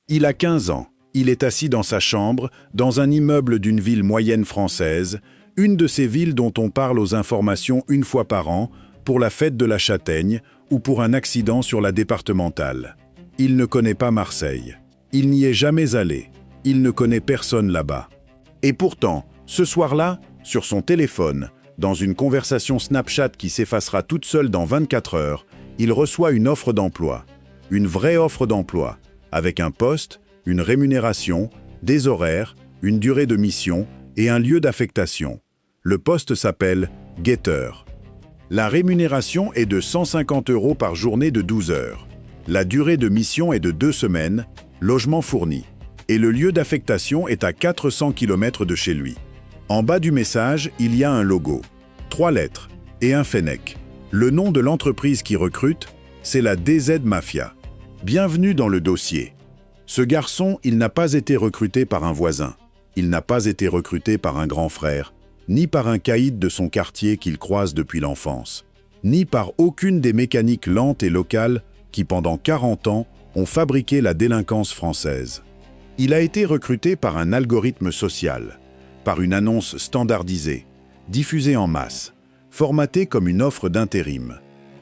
Il a 15 ans. Il est assis dans sa chambre, dans un immeuble d'une ville moyenne française, une de ces villes dont on parle aux informations une fois par an, pour la fête de la Châtaigne ou pour un accident sur la départementale. Il ne connaît pas Marseille. Il n'y est jamais allé. Il ne connaît personne là-bas. Et pourtant, ce soir-là, sur son téléphone, dans une conversation Snapchat qui s'effacera toute seule dans 24 heures, il reçoit une offre d'emploi. Une vraie offre d'emploi, avec un poste, une rémunération, des horaires, une durée de mission et un lieu d'affectation. Le poste s'appelle guetteur. La rémunération est de 150 € par journée de 12 heures. La durée de mission est de 2 semaines, logement fourni. Et le lieu d'affectation est à 400 km de chez lui. En bas du message, il y a un logo, 3 lettres et un fennec. Le nom de l'entreprise qui recrute, c'est la DZ Mafia. Bienvenue dans le dossier. Ce garçon, il n'a pas été recruté par un voisin. Il n'a pas été recruté par un grand frère, ni par un caïd de son quartier qu'il croise depuis l'enfance, ni par aucune des mécaniques lentes et locales qui, pendant 40 ans, ont fabriqué la délinquance française. Il a été recruté par un algorithme social, par une annonce standardisée, diffusée en masse, formatée comme une offre d'intérim.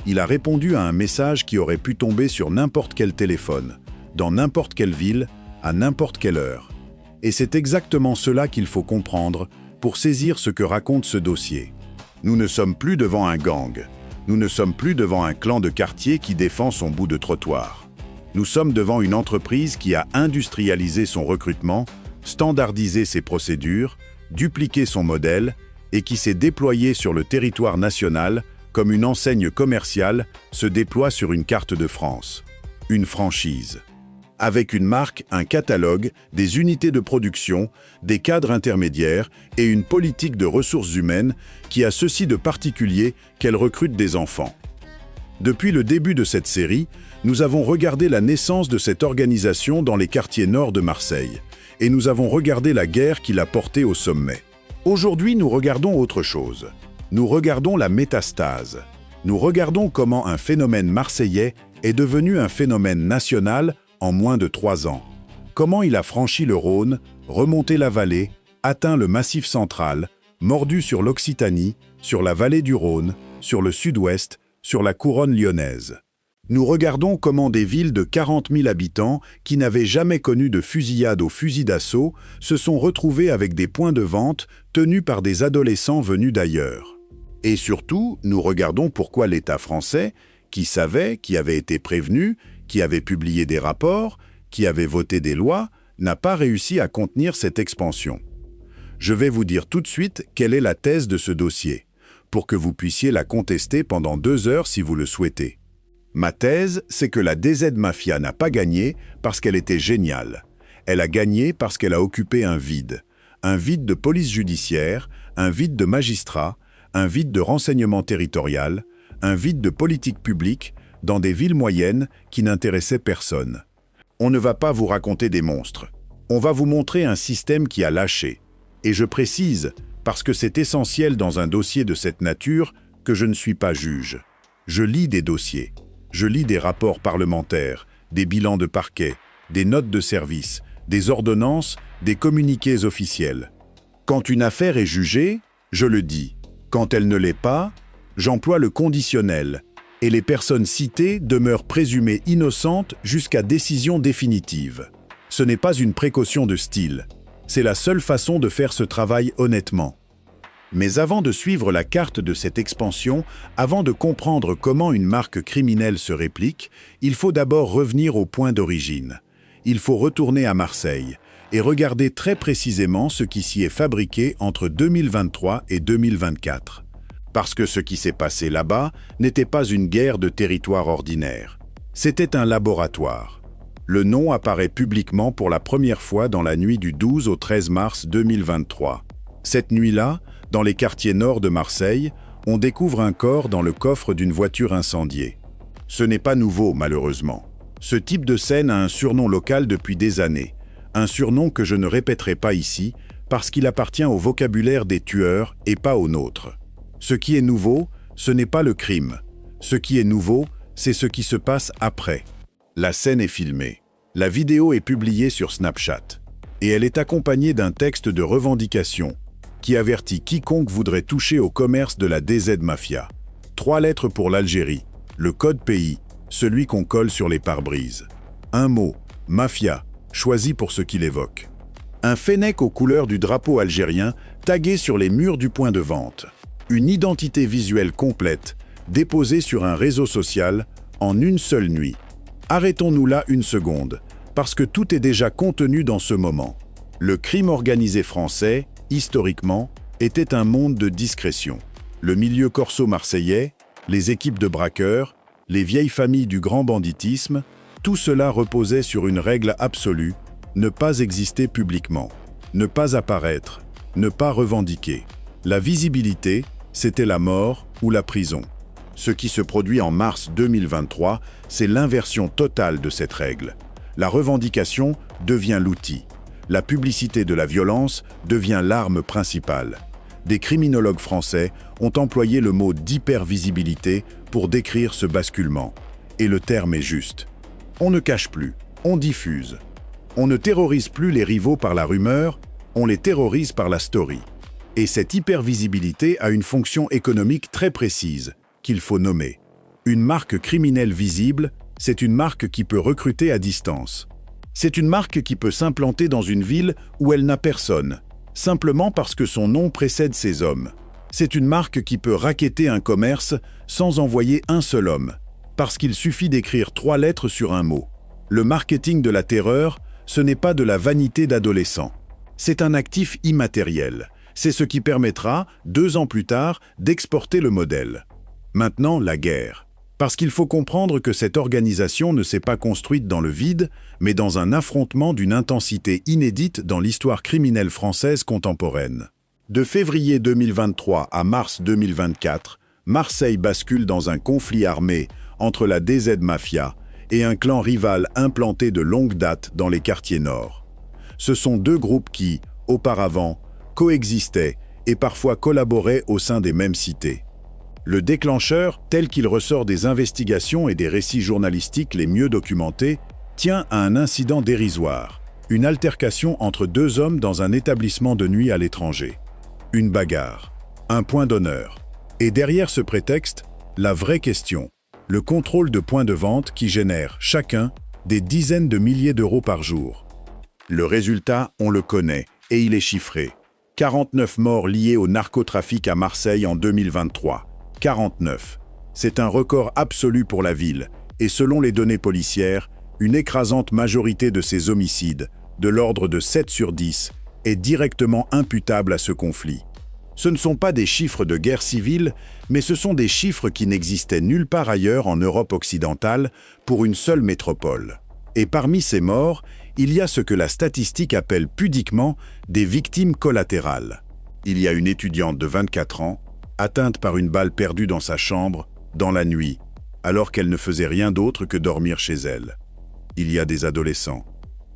Il a répondu à un message qui aurait pu tomber sur n'importe quel téléphone, dans n'importe quelle ville, à n'importe quelle heure. Et c'est exactement cela qu'il faut comprendre pour saisir ce que raconte ce dossier. Nous ne sommes plus devant un gang. Nous ne sommes plus devant un clan de quartier qui défend son bout de trottoir. Nous sommes devant une entreprise qui a industrialisé son recrutement, standardisé ses procédures, dupliqué son modèle et qui s'est déployée sur le territoire national comme une enseigne commerciale se déploie sur une carte de France. Une franchise. Avec une marque, un catalogue, des unités de production, des cadres intermédiaires et une politique de ressources humaines qui a ceci de particulier qu'elle recrute des enfants. Depuis le début de cette série, nous avons regardé la naissance de cette organisation dans les quartiers nord de Marseille et nous avons regardé la guerre qui l'a portée au sommet. Aujourd'hui, nous regardons autre chose. Nous regardons la métastase. Nous regardons comment un phénomène marseillais est devenu un phénomène national en moins de 3 ans. Comment il a franchi le Rhône, remonté la vallée, atteint le Massif central, mordu sur l'Occitanie, sur la vallée du Rhône, sur le sud-ouest, sur la couronne lyonnaise. Nous regardons comment des villes de 40 000 habitants, qui n'avaient jamais connu de fusillade au fusil d'assaut, se sont retrouvées avec des points de vente tenus par des adolescents venus d'ailleurs. Et surtout, nous regardons pourquoi l'État français, qui savait, qui avait été prévenu, qui avait publié des rapports, qui avait voté des lois, n'a pas réussi à contenir cette expansion. Je vais vous dire tout de suite quelle est la thèse de ce dossier, pour que vous puissiez la contester pendant 2 heures si vous le souhaitez. Ma thèse, c'est que la DZ Mafia n'a pas gagné parce qu'elle était géniale. Elle a gagné parce qu'elle a occupé un vide de police judiciaire, un vide de magistrats, un vide de renseignement territorial, un vide de politique publique, dans des villes moyennes qui n'intéressaient personne. On ne va pas vous raconter des monstres. On va vous montrer un système qui a lâché. Et je précise, parce que c'est essentiel dans un dossier de cette nature, que je ne suis pas juge. Je lis des dossiers. Je lis des rapports parlementaires, des bilans de parquet, des notes de service, des ordonnances, des communiqués officiels. Quand une affaire est jugée, je le dis. Quand elle ne l'est pas, j'emploie le conditionnel. Et les personnes citées demeurent présumées innocentes jusqu'à décision définitive. Ce n'est pas une précaution de style. C'est la seule façon de faire ce travail honnêtement. Mais avant de suivre la carte de cette expansion, avant de comprendre comment une marque criminelle se réplique, il faut d'abord revenir au point d'origine. Il faut retourner à Marseille et regarder très précisément ce qui s'y est fabriqué entre 2023 et 2024. Parce que ce qui s'est passé là-bas n'était pas une guerre de territoire ordinaire. C'était un laboratoire. Le nom apparaît publiquement pour la première fois dans la nuit du 12 au 13 mars 2023. Cette nuit-là, dans les quartiers nord de Marseille, on découvre un corps dans le coffre d'une voiture incendiée. Ce n'est pas nouveau, malheureusement. Ce type de scène a un surnom local depuis des années. Un surnom que je ne répéterai pas ici, parce qu'il appartient au vocabulaire des tueurs et pas au nôtre. Ce qui est nouveau, ce n'est pas le crime. Ce qui est nouveau, c'est ce qui se passe après. La scène est filmée. La vidéo est publiée sur Snapchat et elle est accompagnée d'un texte de revendication qui avertit quiconque voudrait toucher au commerce de la DZ Mafia. 3 lettres pour l'Algérie, le code pays, celui qu'on colle sur les pare-brises. Un mot, mafia, choisi pour ce qu'il évoque. Un fennec aux couleurs du drapeau algérien tagué sur les murs du point de vente. Une identité visuelle complète, déposée sur un réseau social en une seule nuit. Arrêtons-nous là une seconde, parce que tout est déjà contenu dans ce moment. Le crime organisé français, historiquement, était un monde de discrétion. Le milieu corso marseillais, les équipes de braqueurs, les vieilles familles du grand banditisme, tout cela reposait sur une règle absolue, ne pas exister publiquement, ne pas apparaître, ne pas revendiquer. La visibilité, c'était la mort ou la prison. Ce qui se produit en mars 2023, c'est l'inversion totale de cette règle. La revendication devient l'outil. La publicité de la violence devient l'arme principale. Des criminologues français ont employé le mot d'hypervisibilité pour décrire ce basculement. Et le terme est juste. On ne cache plus, on diffuse. On ne terrorise plus les rivaux par la rumeur, on les terrorise par la story. Et cette hypervisibilité a une fonction économique très précise, qu'il faut nommer. Une marque criminelle visible, c'est une marque qui peut recruter à distance. C'est une marque qui peut s'implanter dans une ville où elle n'a personne, simplement parce que son nom précède ses hommes. C'est une marque qui peut racketter un commerce sans envoyer un seul homme, parce qu'il suffit d'écrire 3 lettres sur un mot. Le marketing de la terreur, ce n'est pas de la vanité d'adolescent. C'est un actif immatériel. C'est ce qui permettra, 2 ans plus tard, d'exporter le modèle. Maintenant, la guerre. Parce qu'il faut comprendre que cette organisation ne s'est pas construite dans le vide, mais dans un affrontement d'une intensité inédite dans l'histoire criminelle française contemporaine. De février 2023 à mars 2024, Marseille bascule dans un conflit armé entre la DZ Mafia et un clan rival implanté de longue date dans les quartiers nord. Ce sont 2 groupes qui, auparavant, coexistaient et parfois collaboraient au sein des mêmes cités. Le déclencheur, tel qu'il ressort des investigations et des récits journalistiques les mieux documentés, tient à un incident dérisoire, une altercation entre 2 hommes dans un établissement de nuit à l'étranger. Une bagarre, un point d'honneur. Et derrière ce prétexte, la vraie question, le contrôle de points de vente qui génèrent, chacun, des dizaines de milliers d'euros par jour. Le résultat, on le connaît, et il est chiffré. 49 morts liés au narcotrafic à Marseille en 2023. 49. C'est un record absolu pour la ville, et selon les données policières, une écrasante majorité de ces homicides, de l'ordre de 7 sur 10, est directement imputable à ce conflit. Ce ne sont pas des chiffres de guerre civile, mais ce sont des chiffres qui n'existaient nulle part ailleurs en Europe occidentale pour une seule métropole. Et parmi ces morts, il y a ce que la statistique appelle pudiquement des victimes collatérales. Il y a une étudiante de 24 ans, atteinte par une balle perdue dans sa chambre, dans la nuit, alors qu'elle ne faisait rien d'autre que dormir chez elle. Il y a des adolescents.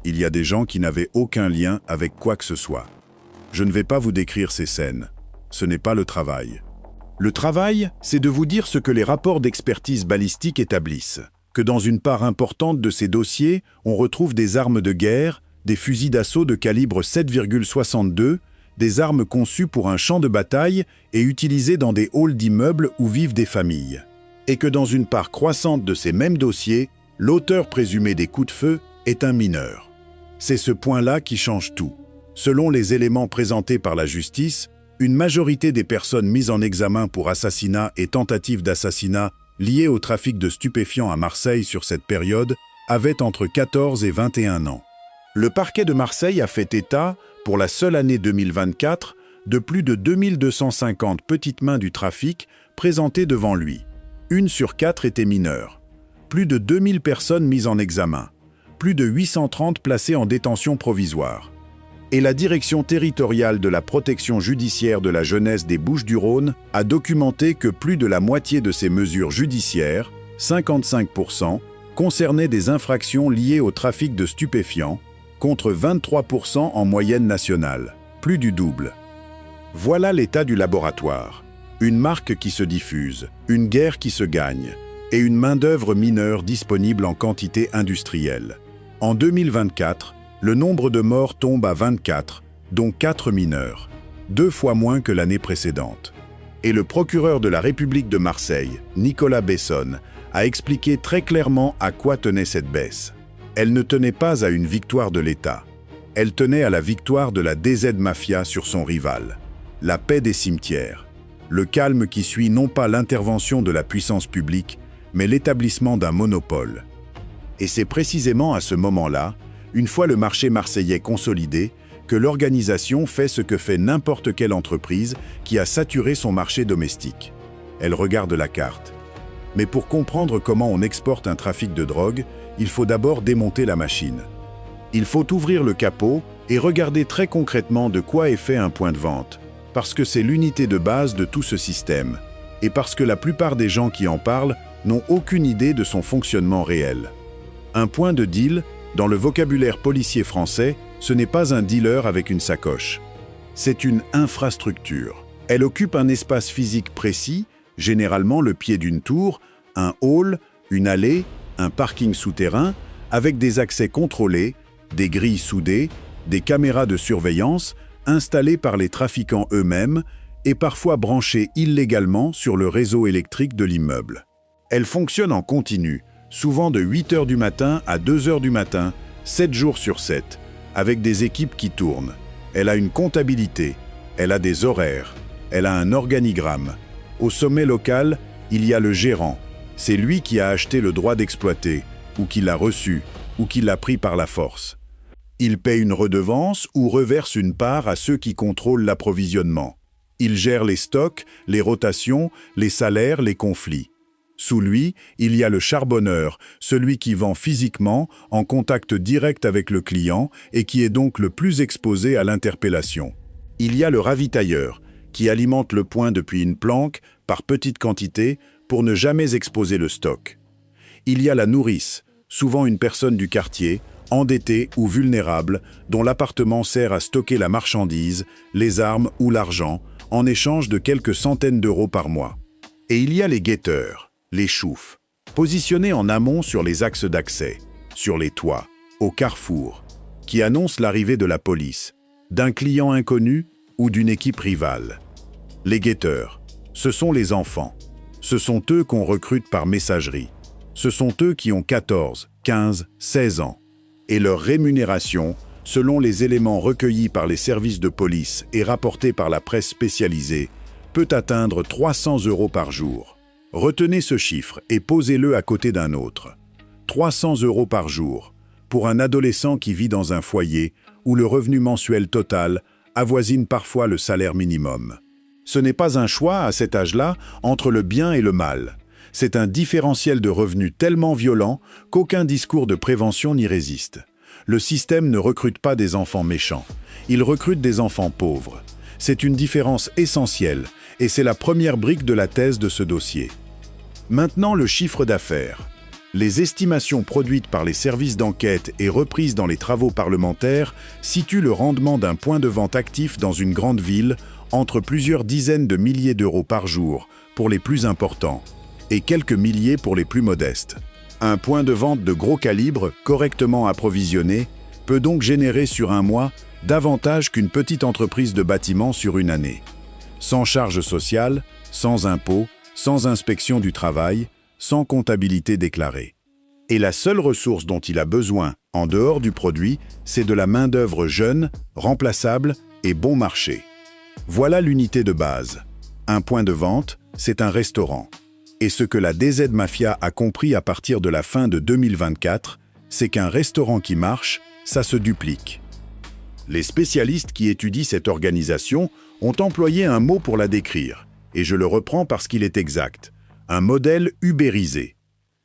Il y a des gens qui n'avaient aucun lien avec quoi que ce soit. Je ne vais pas vous décrire ces scènes. Ce n'est pas le travail. Le travail, c'est de vous dire ce que les rapports d'expertise balistique établissent. Que dans une part importante de ces dossiers, on retrouve des armes de guerre, des fusils d'assaut de calibre 7,62, des armes conçues pour un champ de bataille et utilisées dans des halls d'immeubles où vivent des familles. Et que dans une part croissante de ces mêmes dossiers, l'auteur présumé des coups de feu est un mineur. C'est ce point-là qui change tout. Selon les éléments présentés par la justice, une majorité des personnes mises en examen pour assassinat et tentative d'assassinat liées au trafic de stupéfiants à Marseille sur cette période avaient entre 14 et 21 ans. Le parquet de Marseille a fait état, pour la seule année 2024, de plus de 2250 petites mains du trafic présentées devant lui. 1 sur 4 était mineure. Plus de 2000 personnes mises en examen. Plus de 830 placées en détention provisoire. Et la Direction territoriale de la protection judiciaire de la jeunesse des Bouches-du-Rhône a documenté que plus de la moitié de ces mesures judiciaires, 55%, concernaient des infractions liées au trafic de stupéfiants, contre 23% en moyenne nationale, plus du double. Voilà l'état du laboratoire. Une marque qui se diffuse, une guerre qui se gagne, et une main-d'œuvre mineure disponible en quantité industrielle. En 2024, le nombre de morts tombe à 24, dont 4 mineurs, 2 fois moins que l'année précédente. Et le procureur de la République de Marseille, Nicolas Besson, a expliqué très clairement à quoi tenait cette baisse. Elle ne tenait pas à une victoire de l'État. Elle tenait à la victoire de la DZ Mafia sur son rival. La paix des cimetières. Le calme qui suit non pas l'intervention de la puissance publique, mais l'établissement d'un monopole. Et c'est précisément à ce moment-là, une fois le marché marseillais consolidé, que l'organisation fait ce que fait n'importe quelle entreprise qui a saturé son marché domestique. Elle regarde la carte. Mais pour comprendre comment on exporte un trafic de drogue, il faut d'abord démonter la machine. Il faut ouvrir le capot et regarder très concrètement de quoi est fait un point de vente, parce que c'est l'unité de base de tout ce système, et parce que la plupart des gens qui en parlent n'ont aucune idée de son fonctionnement réel. Un point de deal, dans le vocabulaire policier français, ce n'est pas un dealer avec une sacoche. C'est une infrastructure. Elle occupe un espace physique précis, généralement le pied d'une tour, un hall, une allée, un parking souterrain, avec des accès contrôlés, des grilles soudées, des caméras de surveillance installées par les trafiquants eux-mêmes et parfois branchées illégalement sur le réseau électrique de l'immeuble. Elle fonctionne en continu, souvent de 8 h du matin à 2 h du matin, 7 jours sur 7, avec des équipes qui tournent. Elle a une comptabilité, elle a des horaires, elle a un organigramme. Au sommet local, il y a le gérant. C'est lui qui a acheté le droit d'exploiter, ou qui l'a reçu, ou qui l'a pris par la force. Il paie une redevance ou reverse une part à ceux qui contrôlent l'approvisionnement. Il gère les stocks, les rotations, les salaires, les conflits. Sous lui, il y a le charbonneur, celui qui vend physiquement, en contact direct avec le client et qui est donc le plus exposé à l'interpellation. Il y a le ravitailleur, qui alimente le point depuis une planque, par petites quantités, pour ne jamais exposer le stock. Il y a la nourrice, souvent une personne du quartier, endettée ou vulnérable, dont l'appartement sert à stocker la marchandise, les armes ou l'argent, en échange de quelques centaines d'euros par mois. Et il y a les guetteurs, les choufs, positionnés en amont sur les axes d'accès, sur les toits, au carrefour, qui annoncent l'arrivée de la police, d'un client inconnu ou d'une équipe rivale. Les guetteurs, ce sont les enfants. Ce sont eux qu'on recrute par messagerie. Ce sont eux qui ont 14, 15, 16 ans. Et leur rémunération, selon les éléments recueillis par les services de police et rapportés par la presse spécialisée, peut atteindre 300 € par jour. Retenez ce chiffre et posez-le à côté d'un autre. 300 € par jour, pour un adolescent qui vit dans un foyer où le revenu mensuel total avoisine parfois le salaire minimum. Ce n'est pas un choix, à cet âge-là, entre le bien et le mal. C'est un différentiel de revenus tellement violent qu'aucun discours de prévention n'y résiste. Le système ne recrute pas des enfants méchants. Il recrute des enfants pauvres. C'est une différence essentielle, et c'est la première brique de la thèse de ce dossier. Maintenant, le chiffre d'affaires. Les estimations produites par les services d'enquête et reprises dans les travaux parlementaires situent le rendement d'un point de vente actif dans une grande ville entre plusieurs dizaines de milliers d'euros par jour pour les plus importants et quelques milliers pour les plus modestes. Un point de vente de gros calibre, correctement approvisionné, peut donc générer sur un mois davantage qu'une petite entreprise de bâtiment sur une année. Sans charges sociales, sans impôts, sans inspection du travail, sans comptabilité déclarée. Et la seule ressource dont il a besoin, en dehors du produit, c'est de la main-d'œuvre jeune, remplaçable et bon marché. Voilà l'unité de base. Un point de vente, c'est un restaurant. Et ce que la DZ Mafia a compris à partir de la fin de 2024, c'est qu'un restaurant qui marche, ça se duplique. Les spécialistes qui étudient cette organisation ont employé un mot pour la décrire, et je le reprends parce qu'il est exact. Un modèle ubérisé.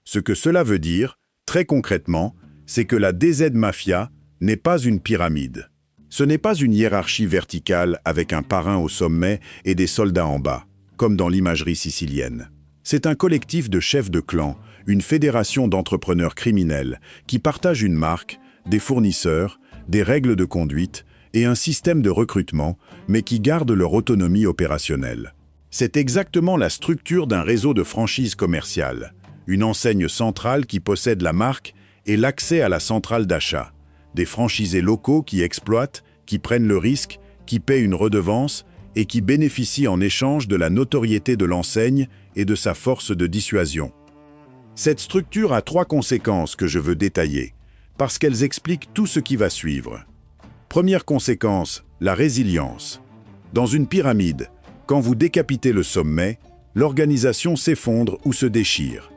Ce que cela veut dire, très concrètement, c'est que la DZ Mafia n'est pas une pyramide. Ce n'est pas une hiérarchie verticale avec un parrain au sommet et des soldats en bas, comme dans l'imagerie sicilienne. C'est un collectif de chefs de clan, une fédération d'entrepreneurs criminels qui partagent une marque, des fournisseurs, des règles de conduite et un système de recrutement, mais qui gardent leur autonomie opérationnelle. C'est exactement la structure d'un réseau de franchise commerciale, une enseigne centrale qui possède la marque et l'accès à la centrale d'achat. Des franchisés locaux qui exploitent, qui prennent le risque, qui paient une redevance et qui bénéficient en échange de la notoriété de l'enseigne et de sa force de dissuasion. Cette structure a 3 conséquences que je veux détailler, parce qu'elles expliquent tout ce qui va suivre. Première conséquence, la résilience. Dans une pyramide, quand vous décapitez le sommet, l'organisation s'effondre ou se déchire.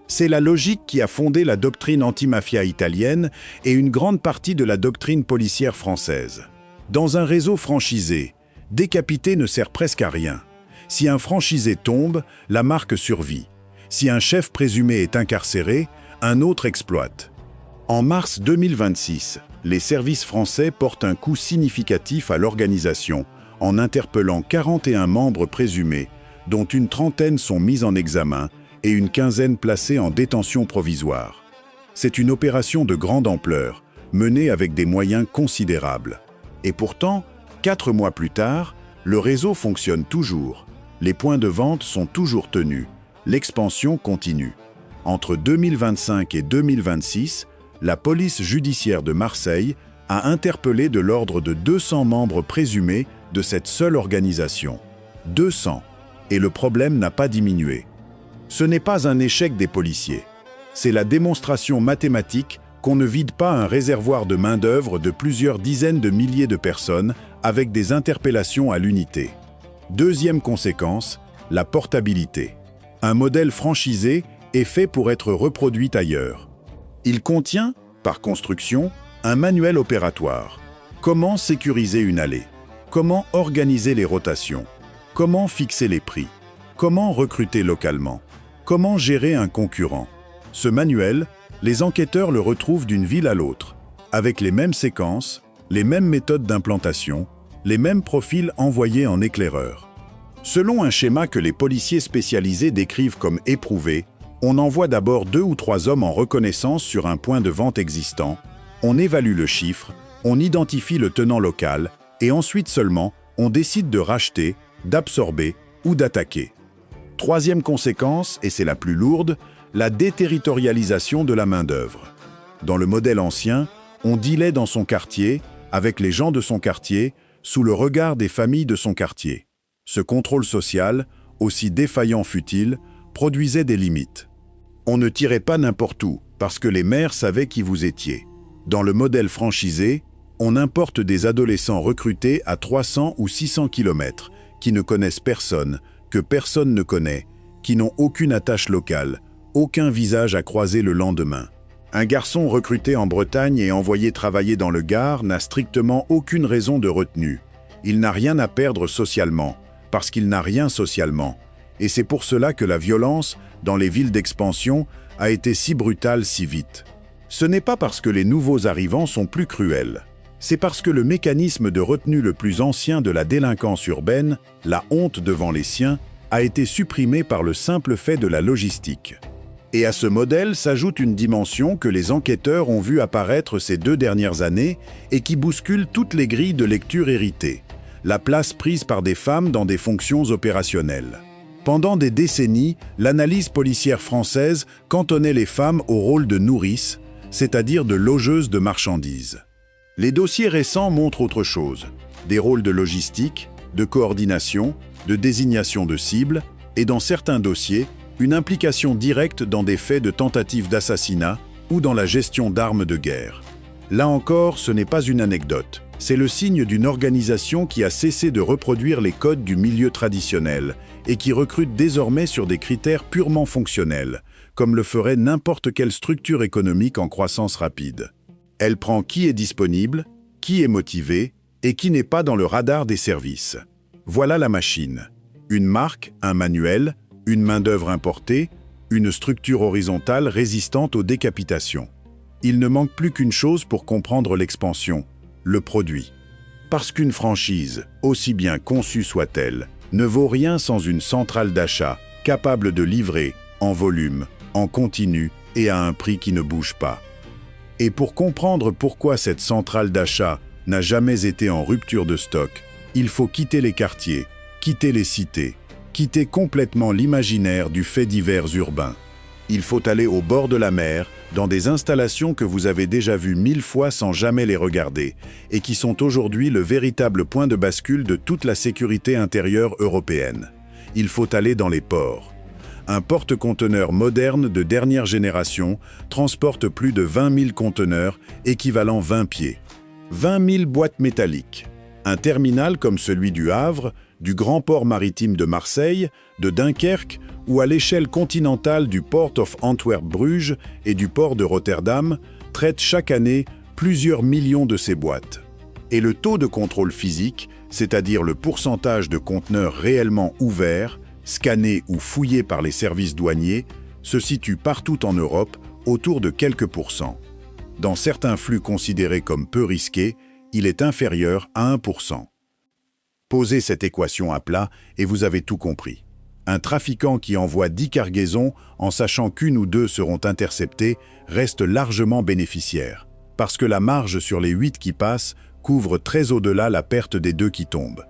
C'est la logique qui a fondé la doctrine antimafia italienne et une grande partie de la doctrine policière française. Dans un réseau franchisé, décapiter ne sert presque à rien. Si un franchisé tombe, la marque survit. Si un chef présumé est incarcéré, un autre exploite. En mars 2026, les services français portent un coup significatif à l'organisation en interpellant 41 membres présumés, dont une trentaine sont mis en examen et une quinzaine placés en détention provisoire. C'est une opération de grande ampleur, menée avec des moyens considérables. Et pourtant, 4 mois plus tard, le réseau fonctionne toujours. Les points de vente sont toujours tenus. L'expansion continue. Entre 2025 et 2026, la police judiciaire de Marseille a interpellé de l'ordre de 200 membres présumés de cette seule organisation. 200. Et le problème n'a pas diminué. Ce n'est pas un échec des policiers. C'est la démonstration mathématique qu'on ne vide pas un réservoir de main-d'œuvre de plusieurs dizaines de milliers de personnes avec des interpellations à l'unité. Deuxième conséquence, la portabilité. Un modèle franchisé est fait pour être reproduit ailleurs. Il contient, par construction, un manuel opératoire. Comment sécuriser une allée? Comment organiser les rotations? Comment fixer les prix? Comment recruter localement? Comment gérer un concurrent? Ce manuel, les enquêteurs le retrouvent d'une ville à l'autre, avec les mêmes séquences, les mêmes méthodes d'implantation, les mêmes profils envoyés en éclaireur. Selon un schéma que les policiers spécialisés décrivent comme éprouvé, on envoie d'abord 2 ou 3 hommes en reconnaissance sur un point de vente existant, on évalue le chiffre, on identifie le tenant local, et ensuite seulement, on décide de racheter, d'absorber ou d'attaquer. Troisième conséquence, et c'est la plus lourde, la déterritorialisation de la main-d'œuvre. Dans le modèle ancien, on dealait dans son quartier, avec les gens de son quartier, sous le regard des familles de son quartier. Ce contrôle social, aussi défaillant fût-il, produisait des limites. On ne tirait pas n'importe où, parce que les maires savaient qui vous étiez. Dans le modèle franchisé, on importe des adolescents recrutés à 300 ou 600 km, qui ne connaissent personne, que personne ne connaît, qui n'ont aucune attache locale, aucun visage à croiser le lendemain. Un garçon recruté en Bretagne et envoyé travailler dans le Gard n'a strictement aucune raison de retenue. Il n'a rien à perdre socialement, parce qu'il n'a rien socialement. Et c'est pour cela que la violence, dans les villes d'expansion, a été si brutale si vite. Ce n'est pas parce que les nouveaux arrivants sont plus cruels. C'est parce que le mécanisme de retenue le plus ancien de la délinquance urbaine, la honte devant les siens, a été supprimé par le simple fait de la logistique. Et à ce modèle s'ajoute une dimension que les enquêteurs ont vu apparaître ces 2 dernières années et qui bouscule toutes les grilles de lecture héritées, la place prise par des femmes dans des fonctions opérationnelles. Pendant des décennies, l'analyse policière française cantonnait les femmes au rôle de nourrices, c'est-à-dire de logeuses de marchandises. Les dossiers récents montrent autre chose, des rôles de logistique, de coordination, de désignation de cibles, et dans certains dossiers, une implication directe dans des faits de tentative d'assassinat ou dans la gestion d'armes de guerre. Là encore, ce n'est pas une anecdote, c'est le signe d'une organisation qui a cessé de reproduire les codes du milieu traditionnel et qui recrute désormais sur des critères purement fonctionnels, comme le ferait n'importe quelle structure économique en croissance rapide. Elle prend qui est disponible, qui est motivé et qui n'est pas dans le radar des services. Voilà la machine. Une marque, un manuel, une main-d'œuvre importée, une structure horizontale résistante aux décapitations. Il ne manque plus qu'une chose pour comprendre l'expansion, le produit. Parce qu'une franchise, aussi bien conçue soit-elle, ne vaut rien sans une centrale d'achat capable de livrer, en volume, en continu et à un prix qui ne bouge pas. Et pour comprendre pourquoi cette centrale d'achat n'a jamais été en rupture de stock, il faut quitter les quartiers, quitter les cités, quitter complètement l'imaginaire du fait divers urbain. Il faut aller au bord de la mer, dans des installations que vous avez déjà vues 1000 fois sans jamais les regarder, et qui sont aujourd'hui le véritable point de bascule de toute la sécurité intérieure européenne. Il faut aller dans les ports. Un porte-conteneurs moderne de dernière génération transporte plus de 20 000 conteneurs, équivalent 20 pieds. 20 000 boîtes métalliques. Un terminal comme celui du Havre, du grand port maritime de Marseille, de Dunkerque ou à l'échelle continentale du Port of Antwerp-Bruges et du port de Rotterdam traite chaque année plusieurs millions de ces boîtes. Et le taux de contrôle physique, c'est-à-dire le pourcentage de conteneurs réellement ouverts, scannés ou fouillés par les services douaniers, se situe partout en Europe autour de quelques pourcents. Dans certains flux considérés comme peu risqués, il est inférieur à 1%. Posez cette équation à plat et vous avez tout compris. Un trafiquant qui envoie 10 cargaisons en sachant qu'une ou deux seront interceptées reste largement bénéficiaire, parce que la marge sur les 8 qui passent couvre très au-delà la perte des 2 qui tombent.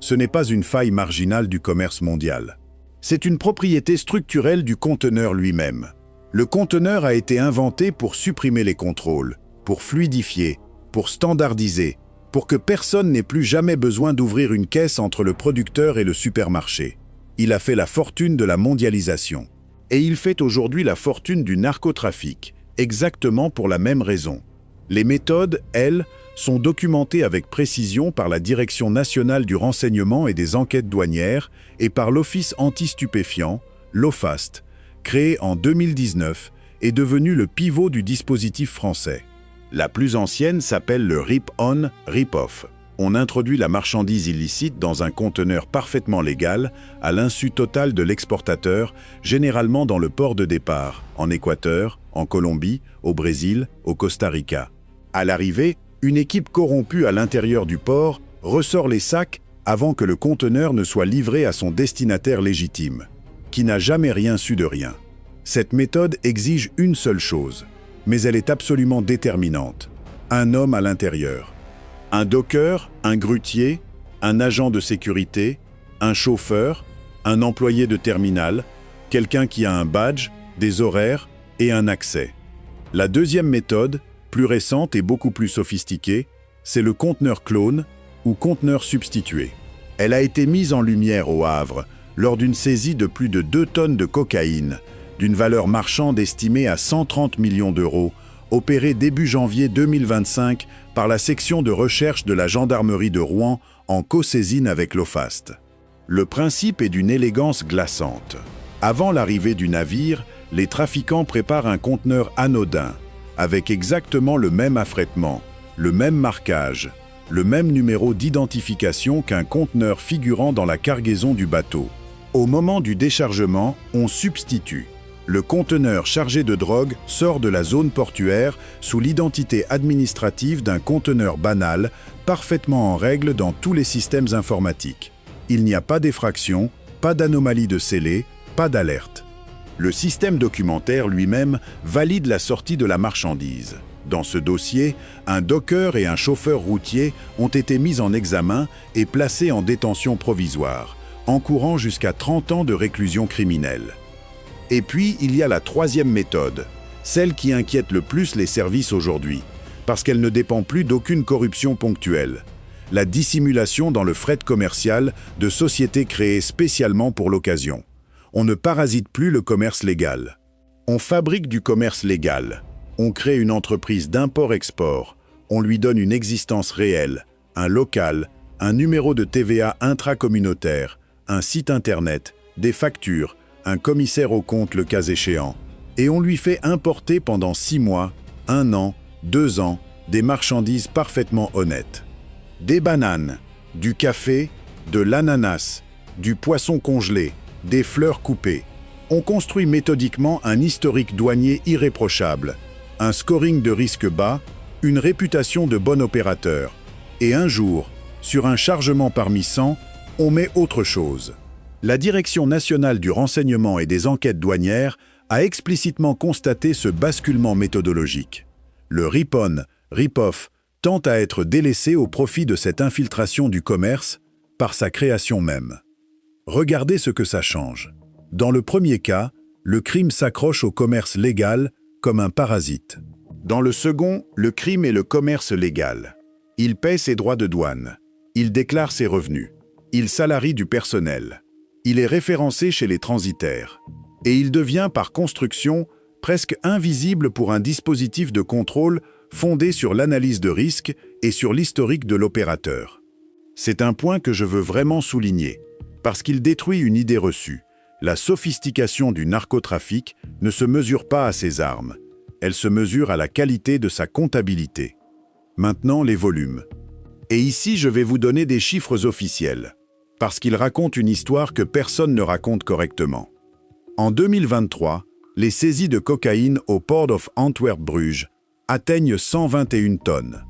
Ce n'est pas une faille marginale du commerce mondial. C'est une propriété structurelle du conteneur lui-même. Le conteneur a été inventé pour supprimer les contrôles, pour fluidifier, pour standardiser, pour que personne n'ait plus jamais besoin d'ouvrir une caisse entre le producteur et le supermarché. Il a fait la fortune de la mondialisation. Et il fait aujourd'hui la fortune du narcotrafic, exactement pour la même raison. Les méthodes, elles, sont documentées avec précision par la Direction nationale du renseignement et des enquêtes douanières et par l'Office anti-stupéfiants, l'OFAST, créé en 2019 et devenu le pivot du dispositif français. La plus ancienne s'appelle le RIP-on, RIP-off. On introduit la marchandise illicite dans un conteneur parfaitement légal, à l'insu totale de l'exportateur, généralement dans le port de départ, en Équateur, en Colombie, au Brésil, au Costa Rica. À l'arrivée, une équipe corrompue à l'intérieur du port ressort les sacs avant que le conteneur ne soit livré à son destinataire légitime, qui n'a jamais rien su de rien. Cette méthode exige une seule chose, mais elle est absolument déterminante. Un homme à l'intérieur. Un docker, un grutier, un agent de sécurité, un chauffeur, un employé de terminal, quelqu'un qui a un badge, des horaires et un accès. La deuxième méthode, plus récente et beaucoup plus sophistiquée, c'est le conteneur clone ou conteneur substitué. Elle a été mise en lumière au Havre lors d'une saisie de plus de 2 tonnes de cocaïne, d'une valeur marchande estimée à 130 millions d'euros, opérée début janvier 2025 par la section de recherche de la gendarmerie de Rouen en co-saisine avec l'OFAST. Le principe est d'une élégance glaçante. Avant l'arrivée du navire, les trafiquants préparent un conteneur anodin, avec exactement le même affrètement, le même marquage, le même numéro d'identification qu'un conteneur figurant dans la cargaison du bateau. Au moment du déchargement, on substitue. Le conteneur chargé de drogue sort de la zone portuaire sous l'identité administrative d'un conteneur banal, parfaitement en règle dans tous les systèmes informatiques. Il n'y a pas d'effraction, pas d'anomalie de scellé, pas d'alerte. Le système documentaire lui-même valide la sortie de la marchandise. Dans ce dossier, un docker et un chauffeur routier ont été mis en examen et placés en détention provisoire, encourant jusqu'à 30 ans de réclusion criminelle. Et puis, il y a la troisième méthode, celle qui inquiète le plus les services aujourd'hui, parce qu'elle ne dépend plus d'aucune corruption ponctuelle. La dissimulation dans le fret commercial de sociétés créées spécialement pour l'occasion. On ne parasite plus le commerce légal. On fabrique du commerce légal. On crée une entreprise d'import-export. On lui donne une existence réelle, un local, un numéro de TVA intracommunautaire, un site internet, des factures, un commissaire aux comptes le cas échéant, et on lui fait importer pendant 6 mois, 1 an, 2 ans, des marchandises parfaitement honnêtes. Des bananes, du café, de l'ananas, du poisson congelé, des fleurs coupées. On construit méthodiquement un historique douanier irréprochable, un scoring de risque bas, une réputation de bon opérateur. Et un jour, sur un chargement parmi 100, on met autre chose. La Direction nationale du renseignement et des enquêtes douanières a explicitement constaté ce basculement méthodologique. Le RIP-on, RIP-off tend à être délaissé au profit de cette infiltration du commerce par sa création même. Regardez ce que ça change. Dans le premier cas, le crime s'accroche au commerce légal, comme un parasite. Dans le second, le crime est le commerce légal. Il paie ses droits de douane. Il déclare ses revenus. Il salarie du personnel. Il est référencé chez les transitaires. Et il devient par construction presque invisible pour un dispositif de contrôle fondé sur l'analyse de risque et sur l'historique de l'opérateur. C'est un point que je veux vraiment souligner, parce qu'il détruit une idée reçue. La sophistication du narcotrafic ne se mesure pas à ses armes, elle se mesure à la qualité de sa comptabilité. Maintenant, les volumes. Et ici, je vais vous donner des chiffres officiels, parce qu'ils racontent une histoire que personne ne raconte correctement. En 2023, les saisies de cocaïne au Port of Antwerp-Bruges atteignent 121 tonnes.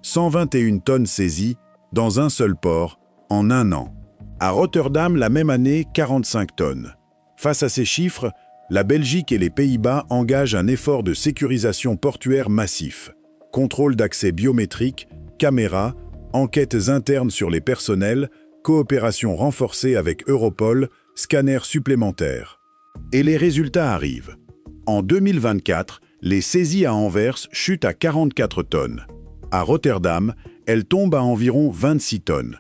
121 tonnes saisies dans un seul port en un an. À Rotterdam, la même année, 45 tonnes. Face à ces chiffres, la Belgique et les Pays-Bas engagent un effort de sécurisation portuaire massif. Contrôle d'accès biométrique, caméras, enquêtes internes sur les personnels, coopération renforcée avec Europol, scanners supplémentaires. Et les résultats arrivent. En 2024, les saisies à Anvers chutent à 44 tonnes. À Rotterdam, elles tombent à environ 26 tonnes.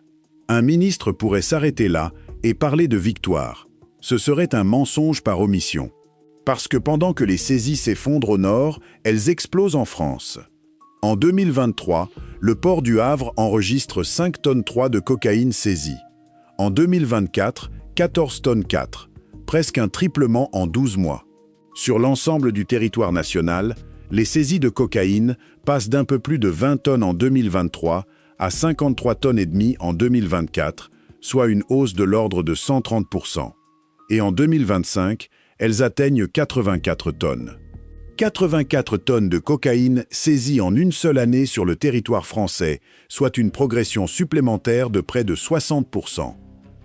Un ministre pourrait s'arrêter là et parler de victoire. Ce serait un mensonge par omission. Parce que pendant que les saisies s'effondrent au nord, elles explosent en France. En 2023, le port du Havre enregistre 5 tonnes 3 de cocaïne saisie. En 2024, 14 tonnes 4, presque un triplement en 12 mois. Sur l'ensemble du territoire national, les saisies de cocaïne passent d'un peu plus de 20 tonnes en 2023 à 53 tonnes et demie en 2024, soit une hausse de l'ordre de 130%. Et en 2025, elles atteignent 84 tonnes. 84 tonnes de cocaïne saisies en une seule année sur le territoire français, soit une progression supplémentaire de près de 60%.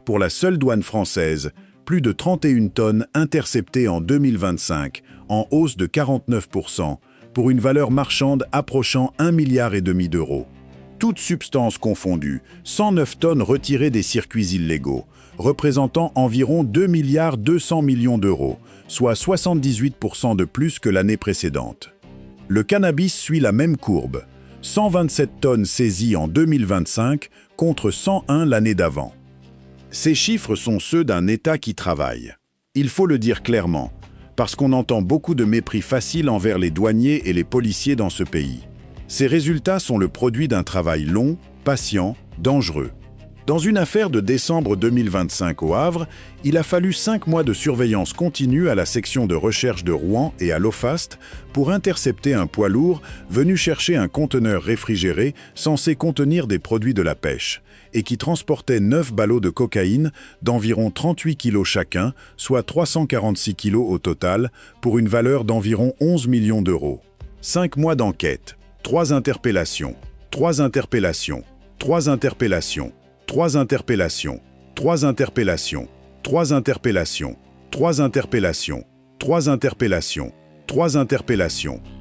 Pour la seule douane française, plus de 31 tonnes interceptées en 2025, en hausse de 49%, pour une valeur marchande approchant 1,5 milliard d'euros. Toutes substances confondues, 109 tonnes retirées des circuits illégaux, représentant environ 2,2 milliards d'euros, soit 78% de plus que l'année précédente. Le cannabis suit la même courbe, 127 tonnes saisies en 2025 contre 101 l'année d'avant. Ces chiffres sont ceux d'un État qui travaille. Il faut le dire clairement, parce qu'on entend beaucoup de mépris facile envers les douaniers et les policiers dans ce pays. Ces résultats sont le produit d'un travail long, patient, dangereux. Dans une affaire de décembre 2025 au Havre, il a fallu 5 mois de surveillance continue à la section de recherche de Rouen et à l'OFAST pour intercepter un poids lourd venu chercher un conteneur réfrigéré censé contenir des produits de la pêche et qui transportait 9 ballots de cocaïne d'environ 38 kilos chacun, soit 346 kilos au total, pour une valeur d'environ 11 millions d'euros. 5 mois d'enquête, 3 interpellations, 3 interpellations, 3 interpellations, 3 interpellations, 3 interpellations, 3 interpellations, 3 interpellations, 3 interpellations, 3 interpellations,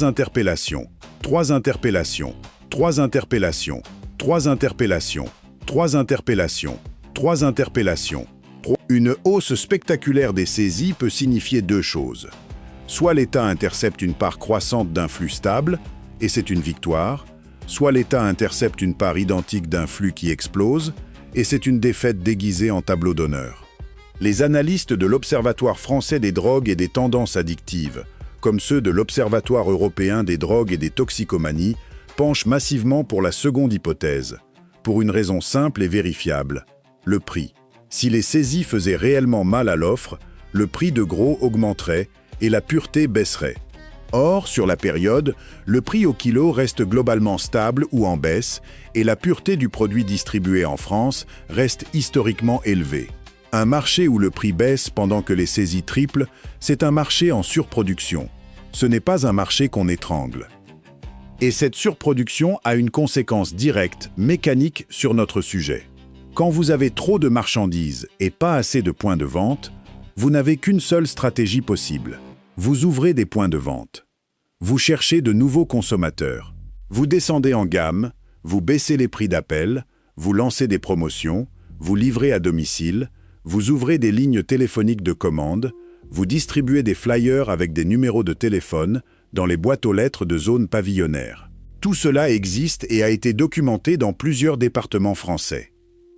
3 interpellations, 3 interpellations, 3 interpellations, 3 interpellations, 3 interpellations, 3 interpellations. Une hausse spectaculaire des saisies peut signifier deux choses. Soit l'État intercepte une part croissante d'un flux stable, et c'est une victoire, soit l'État intercepte une part identique d'un flux qui explose, et c'est une défaite déguisée en tableau d'honneur. Les analystes de l'Observatoire français des drogues et des tendances addictives, comme ceux de l'Observatoire européen des drogues et des toxicomanies, penchent massivement pour la seconde hypothèse, pour une raison simple et vérifiable, le prix. Si les saisies faisaient réellement mal à l'offre, le prix de gros augmenterait et la pureté baisserait. Or, sur la période, le prix au kilo reste globalement stable ou en baisse et la pureté du produit distribué en France reste historiquement élevée. Un marché où le prix baisse pendant que les saisies triplent, c'est un marché en surproduction. Ce n'est pas un marché qu'on étrangle. Et cette surproduction a une conséquence directe, mécanique sur notre sujet. Quand vous avez trop de marchandises et pas assez de points de vente, vous n'avez qu'une seule stratégie possible. Vous ouvrez des points de vente. Vous cherchez de nouveaux consommateurs. Vous descendez en gamme, vous baissez les prix d'appel, vous lancez des promotions, vous livrez à domicile, vous ouvrez des lignes téléphoniques de commande, vous distribuez des flyers avec des numéros de téléphone, dans les boîtes aux lettres de zones pavillonnaires. Tout cela existe et a été documenté dans plusieurs départements français.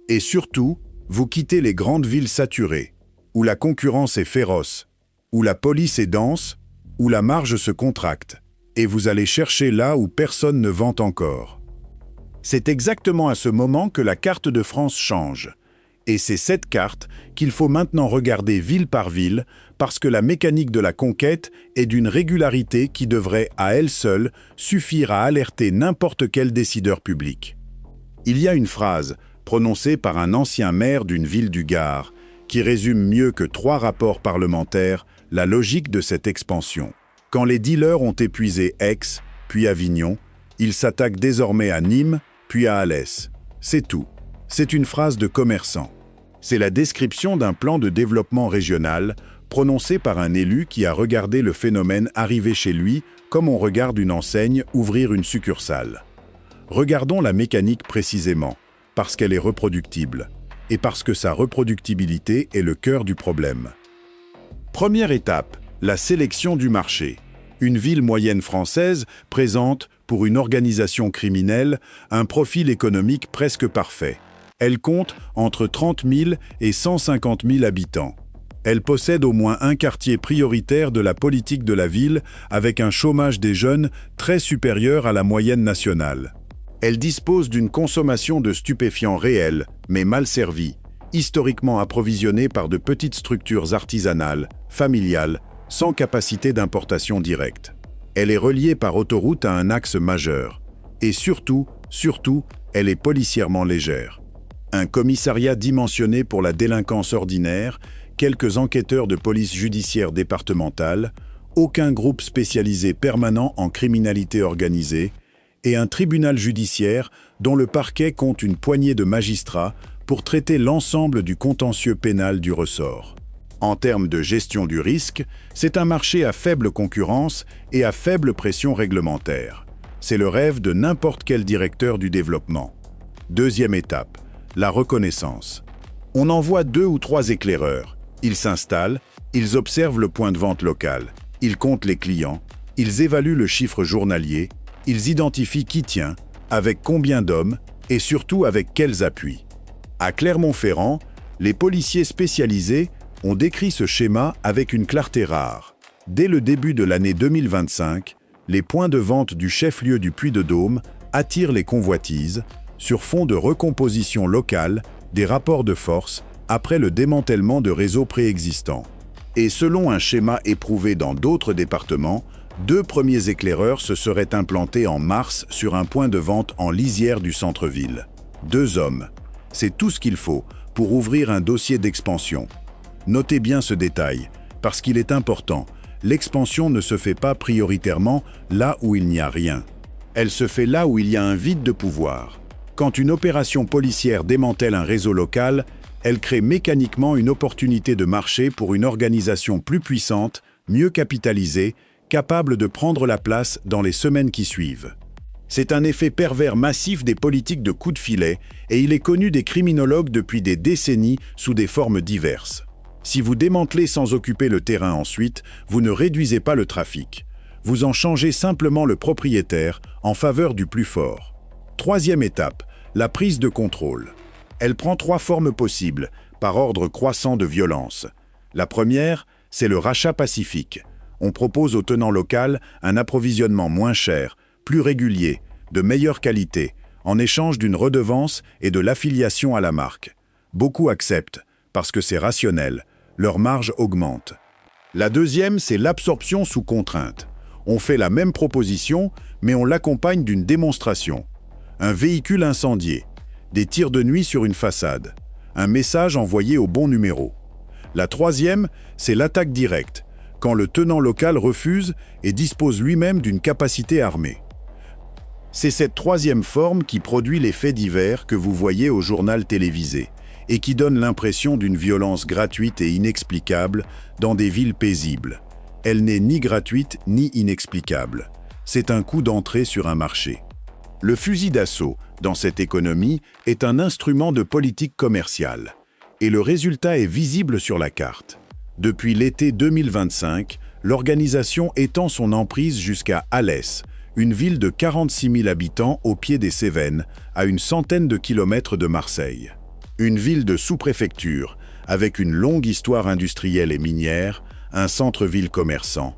Et surtout, vous quittez les grandes villes saturées, où la concurrence est féroce, où la police est dense, où la marge se contracte, et vous allez chercher là où personne ne vante encore. C'est exactement à ce moment que la carte de France change. Et c'est cette carte qu'il faut maintenant regarder ville par ville, parce que la mécanique de la conquête est d'une régularité qui devrait, à elle seule, suffire à alerter n'importe quel décideur public. Il y a une phrase, prononcée par un ancien maire d'une ville du Gard, qui résume mieux que 3 rapports parlementaires la logique de cette expansion. Quand les dealers ont épuisé Aix, puis Avignon, ils s'attaquent désormais à Nîmes, puis à Alès. C'est tout. C'est une phrase de commerçant. C'est la description d'un plan de développement régional prononcé par un élu qui a regardé le phénomène arriver chez lui comme on regarde une enseigne ouvrir une succursale. Regardons la mécanique précisément, parce qu'elle est reproductible, et parce que sa reproductibilité est le cœur du problème. Première étape, la sélection du marché. Une ville moyenne française présente, pour une organisation criminelle, un profil économique presque parfait. Elle compte entre 30 000 et 150 000 habitants. Elle possède au moins un quartier prioritaire de la politique de la ville avec un chômage des jeunes très supérieur à la moyenne nationale. Elle dispose d'une consommation de stupéfiants réelle, mais mal servie, historiquement approvisionnée par de petites structures artisanales, familiales, sans capacité d'importation directe. Elle est reliée par autoroute à un axe majeur. Et surtout, elle est policièrement légère. Un commissariat dimensionné pour la délinquance ordinaire, quelques enquêteurs de police judiciaire départementale, aucun groupe spécialisé permanent en criminalité organisée, et un tribunal judiciaire dont le parquet compte une poignée de magistrats pour traiter l'ensemble du contentieux pénal du ressort. En termes de gestion du risque, c'est un marché à faible concurrence et à faible pression réglementaire. C'est le rêve de n'importe quel directeur du développement. Deuxième étape, la reconnaissance. On envoie 2 ou 3 éclaireurs. Ils s'installent, ils observent le point de vente local, ils comptent les clients, ils évaluent le chiffre journalier, ils identifient qui tient, avec combien d'hommes et surtout avec quels appuis. À Clermont-Ferrand, les policiers spécialisés ont décrit ce schéma avec une clarté rare. Dès le début de l'année 2025, les points de vente du chef-lieu du Puy-de-Dôme attirent les convoitises sur fond de recomposition locale des rapports de force après le démantèlement de réseaux préexistants. Et selon un schéma éprouvé dans d'autres départements, 2 premiers éclaireurs se seraient implantés en mars sur un point de vente en lisière du centre-ville. 2 hommes. C'est tout ce qu'il faut pour ouvrir un dossier d'expansion. Notez bien ce détail, parce qu'il est important. L'expansion ne se fait pas prioritairement là où il n'y a rien. Elle se fait là où il y a un vide de pouvoir. Quand une opération policière démantèle un réseau local, elle crée mécaniquement une opportunité de marché pour une organisation plus puissante, mieux capitalisée, capable de prendre la place dans les semaines qui suivent. C'est un effet pervers massif des politiques de coups de filet et il est connu des criminologues depuis des décennies sous des formes diverses. Si vous démantelez sans occuper le terrain ensuite, vous ne réduisez pas le trafic. Vous en changez simplement le propriétaire en faveur du plus fort. Troisième étape, la prise de contrôle. Elle prend 3 formes possibles, par ordre croissant de violence. La première, c'est le rachat pacifique. On propose au tenant local un approvisionnement moins cher, plus régulier, de meilleure qualité, en échange d'une redevance et de l'affiliation à la marque. Beaucoup acceptent, parce que c'est rationnel, leur marge augmente. La deuxième, c'est l'absorption sous contrainte. On fait la même proposition, mais on l'accompagne d'une démonstration. Un véhicule incendié, des tirs de nuit sur une façade, un message envoyé au bon numéro. La troisième, c'est l'attaque directe, quand le tenant local refuse et dispose lui-même d'une capacité armée. C'est cette troisième forme qui produit les faits divers que vous voyez au journal télévisé et qui donne l'impression d'une violence gratuite et inexplicable dans des villes paisibles. Elle n'est ni gratuite ni inexplicable. C'est un coup d'entrée sur un marché. Le fusil d'assaut, dans cette économie, est un instrument de politique commerciale. Et le résultat est visible sur la carte. Depuis l'été 2025, l'organisation étend son emprise jusqu'à Alès, une ville de 46 000 habitants au pied des Cévennes, à une centaine de kilomètres de Marseille. Une ville de sous-préfecture, avec une longue histoire industrielle et minière, un centre-ville commerçant,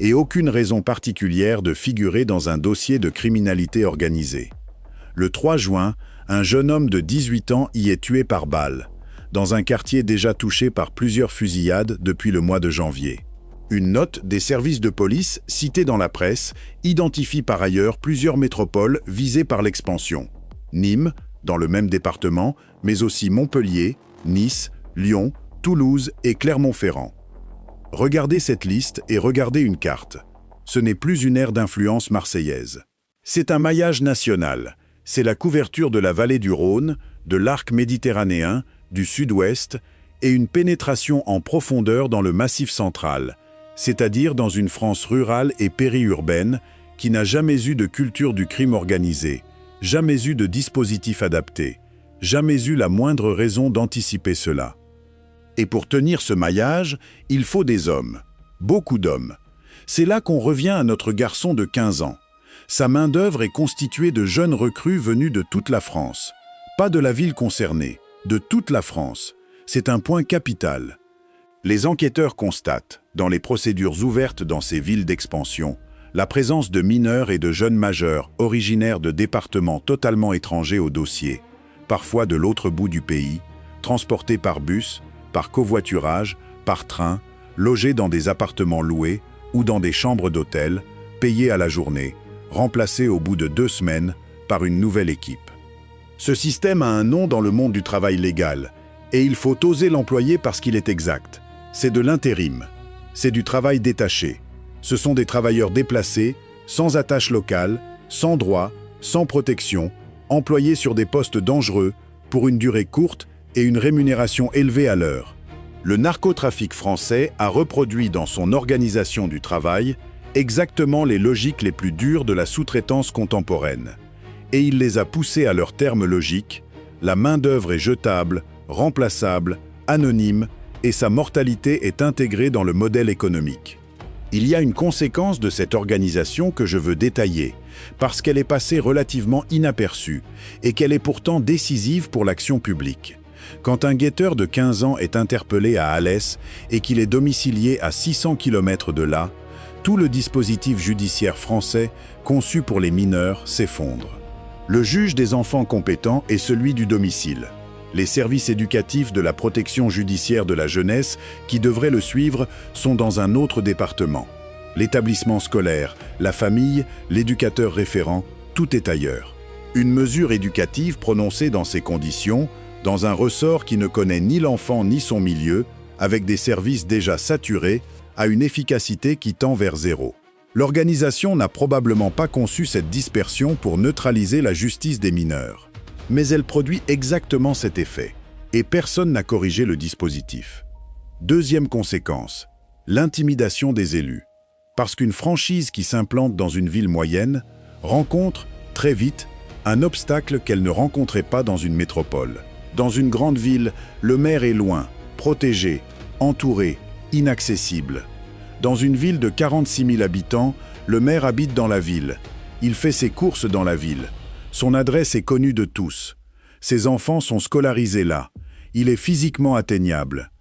et aucune raison particulière de figurer dans un dossier de criminalité organisée. Le 3 juin, un jeune homme de 18 ans y est tué par balle, dans un quartier déjà touché par plusieurs fusillades depuis le mois de janvier. Une note des services de police, citée dans la presse, identifie par ailleurs plusieurs métropoles visées par l'expansion. Nîmes, dans le même département, mais aussi Montpellier, Nice, Lyon, Toulouse et Clermont-Ferrand. Regardez cette liste et regardez une carte. Ce n'est plus une aire d'influence marseillaise. C'est un maillage national. C'est la couverture de la vallée du Rhône, de l'arc méditerranéen, du sud-ouest, et une pénétration en profondeur dans le Massif central, c'est-à-dire dans une France rurale et périurbaine qui n'a jamais eu de culture du crime organisé, jamais eu de dispositif adapté, jamais eu la moindre raison d'anticiper cela. Et pour tenir ce maillage, il faut des hommes, beaucoup d'hommes. C'est là qu'on revient à notre garçon de 15 ans. Sa main-d'œuvre est constituée de jeunes recrues venus de toute la France. Pas de la ville concernée, de toute la France. C'est un point capital. Les enquêteurs constatent, dans les procédures ouvertes dans ces villes d'expansion, la présence de mineurs et de jeunes majeurs originaires de départements totalement étrangers au dossier, parfois de l'autre bout du pays, transportés par bus, par covoiturage, par train, logés dans des appartements loués ou dans des chambres d'hôtel, payés à la journée, remplacés au bout de 2 semaines par une nouvelle équipe. Ce système a un nom dans le monde du travail légal, et il faut oser l'employer parce qu'il est exact. C'est de l'intérim. C'est du travail détaché. Ce sont des travailleurs déplacés, sans attache locale, sans droit, sans protection, employés sur des postes dangereux, pour une durée courte et une rémunération élevée à l'heure. Le narcotrafic français a reproduit dans son organisation du travail exactement les logiques les plus dures de la sous-traitance contemporaine. Et il les a poussés à leur terme logique, la main-d'œuvre est jetable, remplaçable, anonyme, et sa mortalité est intégrée dans le modèle économique. Il y a une conséquence de cette organisation que je veux détailler, parce qu'elle est passée relativement inaperçue, et qu'elle est pourtant décisive pour l'action publique. Quand un guetteur de 15 ans est interpellé à Alès et qu'il est domicilié à 600 km de là, tout le dispositif judiciaire français conçu pour les mineurs s'effondre. Le juge des enfants compétent est celui du domicile. Les services éducatifs de la protection judiciaire de la jeunesse qui devraient le suivre sont dans un autre département. L'établissement scolaire, la famille, l'éducateur référent, tout est ailleurs. Une mesure éducative prononcée dans ces conditions, dans un ressort qui ne connaît ni l'enfant ni son milieu, avec des services déjà saturés, a une efficacité qui tend vers zéro. L'organisation n'a probablement pas conçu cette dispersion pour neutraliser la justice des mineurs. Mais elle produit exactement cet effet, et personne n'a corrigé le dispositif. Deuxième conséquence, l'intimidation des élus. Parce qu'une franchise qui s'implante dans une ville moyenne rencontre, très vite, un obstacle qu'elle ne rencontrait pas dans une métropole. Dans une grande ville, le maire est loin, protégé, entouré, inaccessible. Dans une ville de 46 000 habitants, le maire habite dans la ville. Il fait ses courses dans la ville. Son adresse est connue de tous. Ses enfants sont scolarisés là. Il est physiquement atteignable.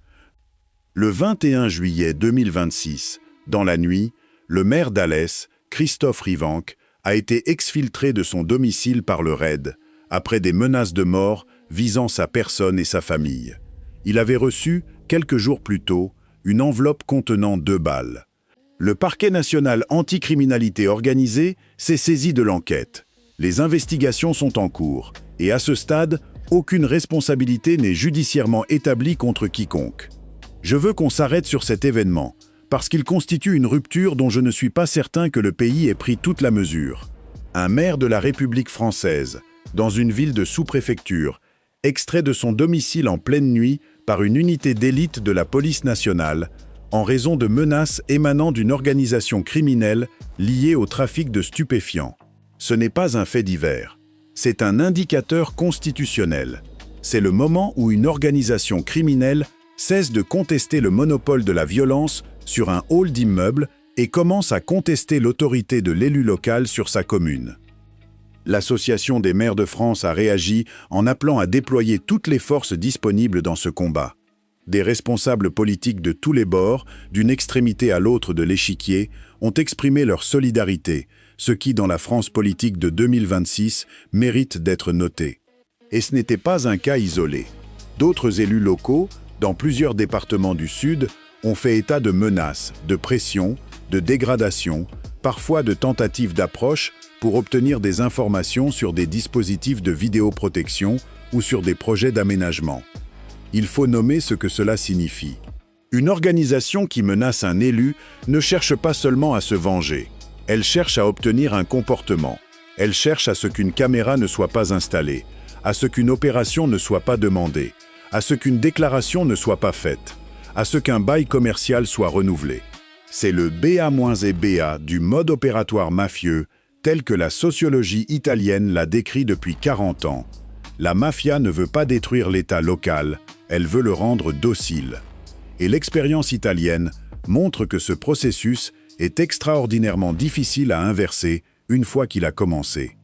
Le 21 juillet 2026, dans la nuit, le maire d'Alès, Christophe Rivanc, a été exfiltré de son domicile par le RAID, après des menaces de mort visant sa personne et sa famille. Il avait reçu, quelques jours plus tôt, une enveloppe contenant 2 balles. Le parquet national anticriminalité organisée s'est saisi de l'enquête. Les investigations sont en cours, et à ce stade, aucune responsabilité n'est judiciairement établie contre quiconque. Je veux qu'on s'arrête sur cet événement, parce qu'il constitue une rupture dont je ne suis pas certain que le pays ait pris toute la mesure. Un maire de la République française, dans une ville de sous-préfecture, extrait de son domicile en pleine nuit par une unité d'élite de la police nationale, en raison de menaces émanant d'une organisation criminelle liée au trafic de stupéfiants. Ce n'est pas un fait divers. C'est un indicateur constitutionnel. C'est le moment où une organisation criminelle cesse de contester le monopole de la violence sur un hall d'immeuble et commence à contester l'autorité de l'élu local sur sa commune. L'Association des maires de France a réagi en appelant à déployer toutes les forces disponibles dans ce combat. Des responsables politiques de tous les bords, d'une extrémité à l'autre de l'échiquier, ont exprimé leur solidarité, ce qui, dans la France politique de 2026, mérite d'être noté. Et ce n'était pas un cas isolé. D'autres élus locaux, dans plusieurs départements du Sud, ont fait état de menaces, de pressions, de dégradations, parfois de tentatives d'approche pour obtenir des informations sur des dispositifs de vidéoprotection ou sur des projets d'aménagement. Il faut nommer ce que cela signifie. Une organisation qui menace un élu ne cherche pas seulement à se venger. Elle cherche à obtenir un comportement. Elle cherche à ce qu'une caméra ne soit pas installée, à ce qu'une opération ne soit pas demandée, à ce qu'une déclaration ne soit pas faite, à ce qu'un bail commercial soit renouvelé. C'est le BA-et-BA du mode opératoire mafieux, tel que la sociologie italienne l'a décrit depuis 40 ans. La mafia ne veut pas détruire l'État local, elle veut le rendre docile. Et l'expérience italienne montre que ce processus est extraordinairement difficile à inverser une fois qu'il a commencé.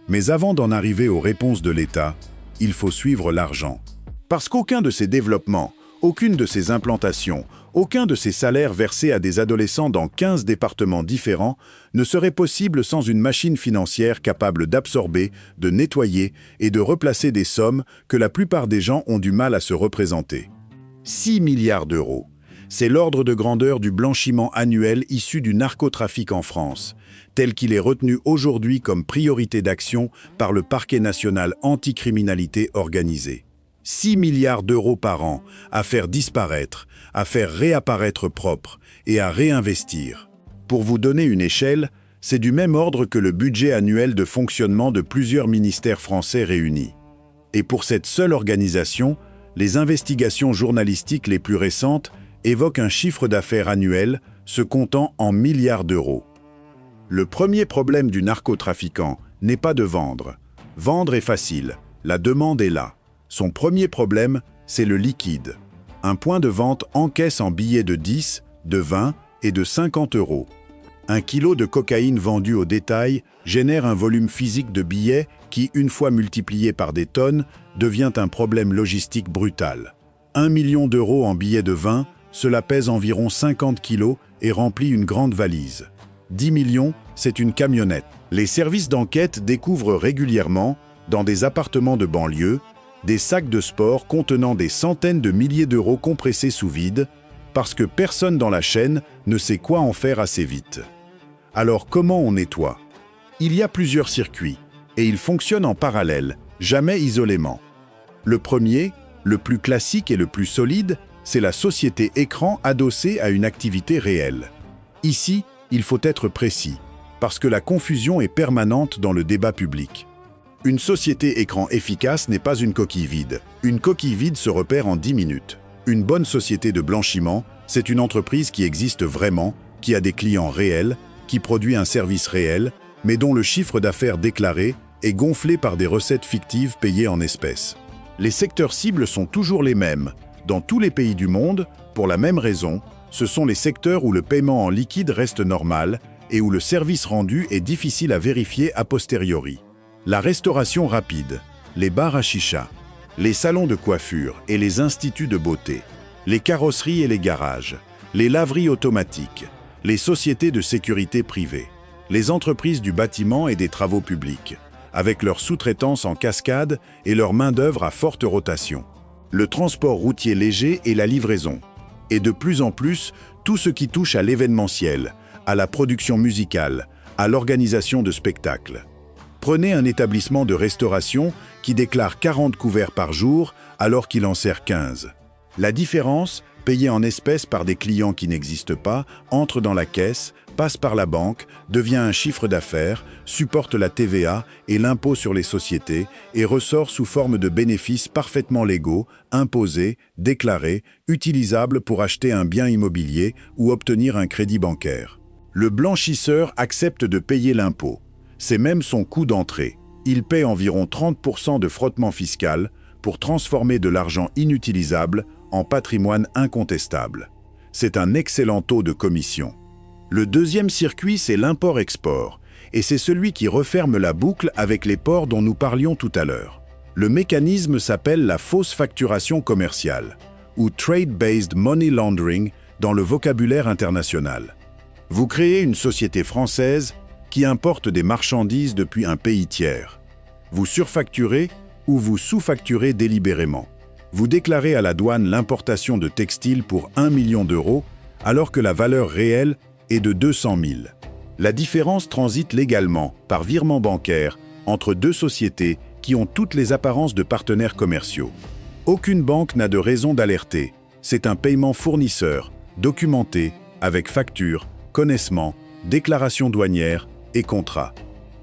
Mais avant d'en arriver aux réponses de l'État, il faut suivre l'argent. Parce qu'aucun de ces développements, aucune de ces implantations, aucun de ces salaires versés à des adolescents dans 15 départements différents ne serait possible sans une machine financière capable d'absorber, de nettoyer et de replacer des sommes que la plupart des gens ont du mal à se représenter. 6 milliards d'euros. C'est l'ordre de grandeur du blanchiment annuel issu du narcotrafic en France, tel qu'il est retenu aujourd'hui comme priorité d'action par le Parquet national anticriminalité organisée. 6 milliards d'euros par an à faire disparaître, à faire réapparaître propre et à réinvestir. Pour vous donner une échelle, c'est du même ordre que le budget annuel de fonctionnement de plusieurs ministères français réunis. Et pour cette seule organisation, les investigations journalistiques les plus récentes évoquent un chiffre d'affaires annuel se comptant en milliards d'euros. Le premier problème du narcotrafiquant n'est pas de vendre. Vendre est facile, la demande est là. Son premier problème, c'est le liquide. Un point de vente encaisse en billets de 10, de 20 et de 50 euros. Un kilo de cocaïne vendu au détail génère un volume physique de billets qui, une fois multiplié par des tonnes, devient un problème logistique brutal. 1 million d'euros en billets de 20, cela pèse environ 50 kilos et remplit une grande valise. 10 millions, c'est une camionnette. Les services d'enquête découvrent régulièrement, dans des appartements de banlieue, des sacs de sport contenant des centaines de milliers d'euros compressés sous vide, parce que personne dans la chaîne ne sait quoi en faire assez vite. Alors comment on nettoie? Il y a plusieurs circuits, et ils fonctionnent en parallèle, jamais isolément. Le premier, le plus classique et le plus solide, c'est la société écran adossée à une activité réelle. Ici, il faut être précis, parce que la confusion est permanente dans le débat public. Une société écran efficace n'est pas une coquille vide. Une coquille vide se repère en 10 minutes. Une bonne société de blanchiment, c'est une entreprise qui existe vraiment, qui a des clients réels, qui produit un service réel, mais dont le chiffre d'affaires déclaré est gonflé par des recettes fictives payées en espèces. Les secteurs cibles sont toujours les mêmes. Dans tous les pays du monde, pour la même raison, ce sont les secteurs où le paiement en liquide reste normal et où le service rendu est difficile à vérifier a posteriori. La restauration rapide, les bars à chicha, les salons de coiffure et les instituts de beauté, les carrosseries et les garages, les laveries automatiques, les sociétés de sécurité privée, les entreprises du bâtiment et des travaux publics, avec leur sous-traitance en cascade et leur main-d'œuvre à forte rotation, le transport routier léger et la livraison, et de plus en plus tout ce qui touche à l'événementiel, à la production musicale, à l'organisation de spectacles. Prenez un établissement de restauration qui déclare 40 couverts par jour alors qu'il en sert 15. La différence, payée en espèces par des clients qui n'existent pas, entre dans la caisse, passe par la banque, devient un chiffre d'affaires, supporte la TVA et l'impôt sur les sociétés et ressort sous forme de bénéfices parfaitement légaux, imposés, déclarés, utilisables pour acheter un bien immobilier ou obtenir un crédit bancaire. Le blanchisseur accepte de payer l'impôt. C'est même son coût d'entrée. Il paie environ 30% de frottement fiscal pour transformer de l'argent inutilisable en patrimoine incontestable. c'est un excellent taux de commission. Le deuxième circuit, c'est l'import-export, et c'est celui qui referme la boucle avec les ports dont nous parlions tout à l'heure. Le mécanisme s'appelle la fausse facturation commerciale, ou Trade-Based Money Laundering dans le vocabulaire international. Vous créez une société française qui importe des marchandises depuis un pays tiers. Vous surfacturez ou vous sous-facturez délibérément. Vous déclarez à la douane l'importation de textiles pour 1 million d'euros alors que la valeur réelle est de 200 000. La différence transite légalement, par virement bancaire, entre deux sociétés qui ont toutes les apparences de partenaires commerciaux. Aucune banque n'a de raison d'alerter. C'est un paiement fournisseur, documenté, avec facture, connaissement, déclaration douanière et contrat.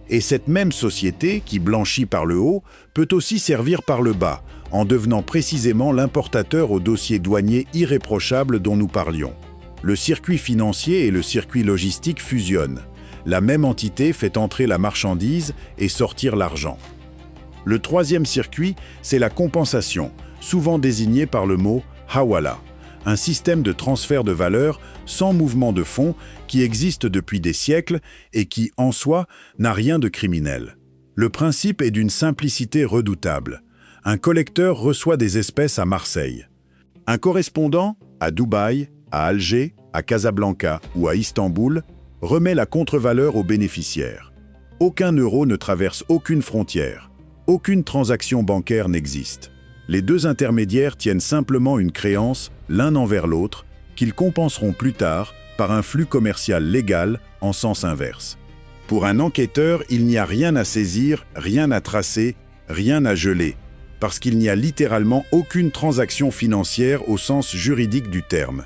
Et cette même société, qui blanchit par le haut, peut aussi servir par le bas, en devenant précisément l'importateur au dossier douanier irréprochable dont nous parlions. Le circuit financier et le circuit logistique fusionnent. La même entité fait entrer la marchandise et sortir l'argent. Le troisième circuit, c'est la compensation, souvent désigné par le mot « hawala », un système de transfert de valeur sans mouvement de fonds qui existe depuis des siècles et qui, en soi, n'a rien de criminel. Le principe est d'une simplicité redoutable. Un collecteur reçoit des espèces à Marseille. Un correspondant, à Dubaï, à Alger, à Casablanca ou à Istanbul, remet la contre-valeur aux bénéficiaires. Aucun euro ne traverse aucune frontière. Aucune transaction bancaire n'existe. Les deux intermédiaires tiennent simplement une créance l'un envers l'autre, qu'ils compenseront plus tard par un flux commercial légal en sens inverse. Pour un enquêteur, il n'y a rien à saisir, rien à tracer, rien à geler, parce qu'il n'y a littéralement aucune transaction financière au sens juridique du terme.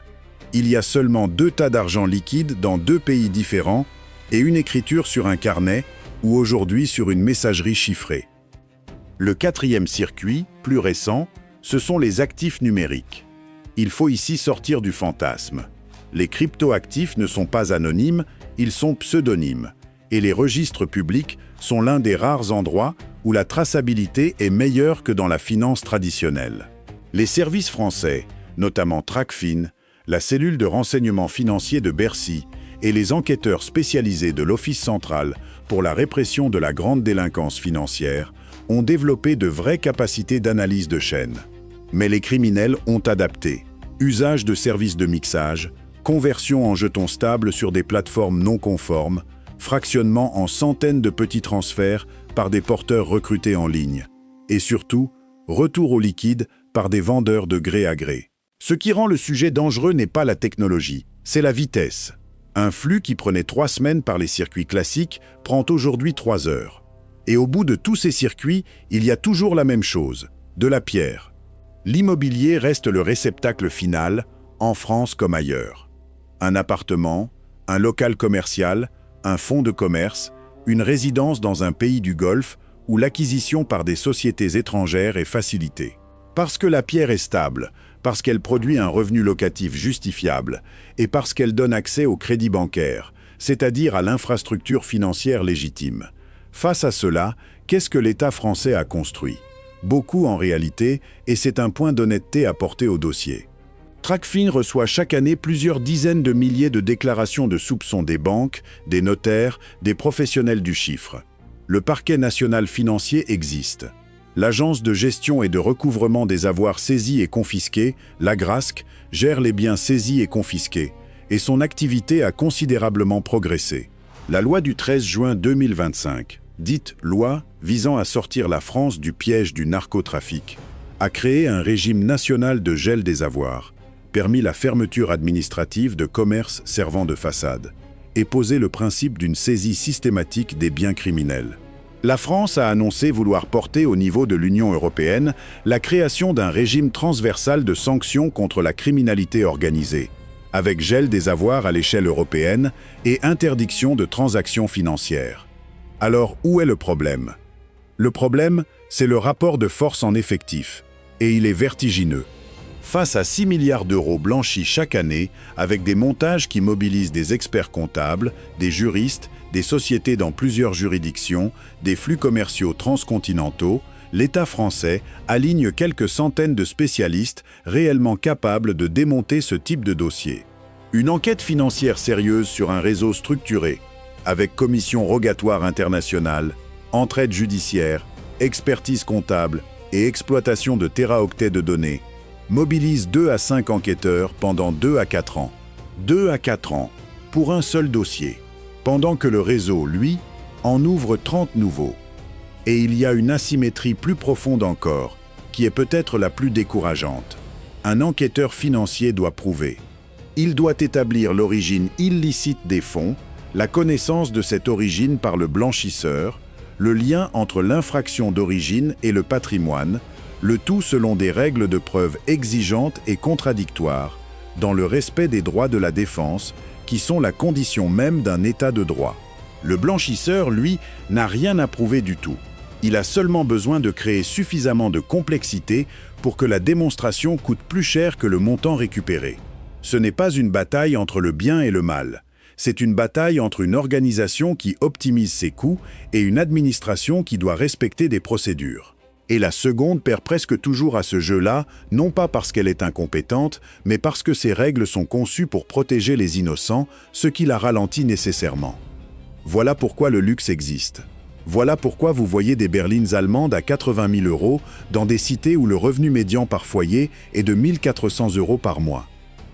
Il y a seulement 2 tas d'argent liquide dans 2 pays différents et une écriture sur un carnet ou aujourd'hui sur une messagerie chiffrée. Le quatrième circuit, plus récent, ce sont les actifs numériques. Il faut ici sortir du fantasme. Les cryptoactifs ne sont pas anonymes, ils sont pseudonymes. Et les registres publics sont l'un des rares endroits où la traçabilité est meilleure que dans la finance traditionnelle. Les services français, notamment Tracfin, la cellule de renseignement financier de Bercy et les enquêteurs spécialisés de l'Office central pour la répression de la grande délinquance financière, ont développé de vraies capacités d'analyse de chaîne. Mais les criminels ont adapté. Usage de services de mixage, conversion en jetons stables sur des plateformes non conformes, fractionnement en centaines de petits transferts par des porteurs recrutés en ligne. Et surtout, retour au liquide par des vendeurs de gré à gré. Ce qui rend le sujet dangereux n'est pas la technologie, c'est la vitesse. Un flux qui prenait 3 semaines par les circuits classiques prend aujourd'hui 3 heures. Et au bout de tous ces circuits, il y a toujours la même chose, de la pierre. L'immobilier reste le réceptacle final, en France comme ailleurs. Un appartement, un local commercial, un fonds de commerce, une résidence dans un pays du Golfe où l'acquisition par des sociétés étrangères est facilitée. Parce que la pierre est stable, parce qu'elle produit un revenu locatif justifiable et parce qu'elle donne accès au crédit bancaire, c'est-à-dire à l'infrastructure financière légitime. Face à cela, qu'est-ce que l'État français a construit? Beaucoup en réalité, et c'est un point d'honnêteté à porter au dossier. Tracfin reçoit chaque année plusieurs dizaines de milliers de déclarations de soupçons des banques, des notaires, des professionnels du chiffre. Le parquet national financier existe. L'Agence de gestion et de recouvrement des avoirs saisis et confisqués, l'AGRASC, gère les biens saisis et confisqués, et son activité a considérablement progressé. La loi du 13 juin 2025, dite loi visant à sortir la France du piège du narcotrafic, a créé un régime national de gel des avoirs, permis la fermeture administrative de commerces servant de façade, et posé le principe d'une saisie systématique des biens criminels. La France a annoncé vouloir porter au niveau de l'Union européenne la création d'un régime transversal de sanctions contre la criminalité organisée, avec gel des avoirs à l'échelle européenne et interdiction de transactions financières. Alors, où est le problème? Le problème, c'est le rapport de force en effectif, et il est vertigineux. Face à 6 milliards d'euros blanchis chaque année, avec des montages qui mobilisent des experts comptables, des juristes, des sociétés dans plusieurs juridictions, des flux commerciaux transcontinentaux, l'État français aligne quelques centaines de spécialistes réellement capables de démonter ce type de dossier. Une enquête financière sérieuse sur un réseau structuré, avec commission rogatoire internationale, entraide judiciaire, expertise comptable et exploitation de téraoctets de données, mobilise 2 à 5 enquêteurs pendant 2 à 4 ans. 2 à 4 ans, pour un seul dossier, pendant que le réseau, lui, en ouvre 30 nouveaux. Et il y a une asymétrie plus profonde encore, qui est peut-être la plus décourageante. Un enquêteur financier doit prouver. Il doit établir l'origine illicite des fonds, la connaissance de cette origine par le blanchisseur, le lien entre l'infraction d'origine et le patrimoine, le tout selon des règles de preuve exigeantes et contradictoires, dans le respect des droits de la défense, qui sont la condition même d'un état de droit. Le blanchisseur, lui, n'a rien à prouver du tout. Il a seulement besoin de créer suffisamment de complexité pour que la démonstration coûte plus cher que le montant récupéré. Ce n'est pas une bataille entre le bien et le mal. C'est une bataille entre une organisation qui optimise ses coûts et une administration qui doit respecter des procédures. Et la seconde perd presque toujours à ce jeu-là, non pas parce qu'elle est incompétente, mais parce que ces règles sont conçues pour protéger les innocents, ce qui la ralentit nécessairement. Voilà pourquoi le luxe existe. Voilà pourquoi vous voyez des berlines allemandes à 80 000 € dans des cités où le revenu médian par foyer est de 1 400 € par mois.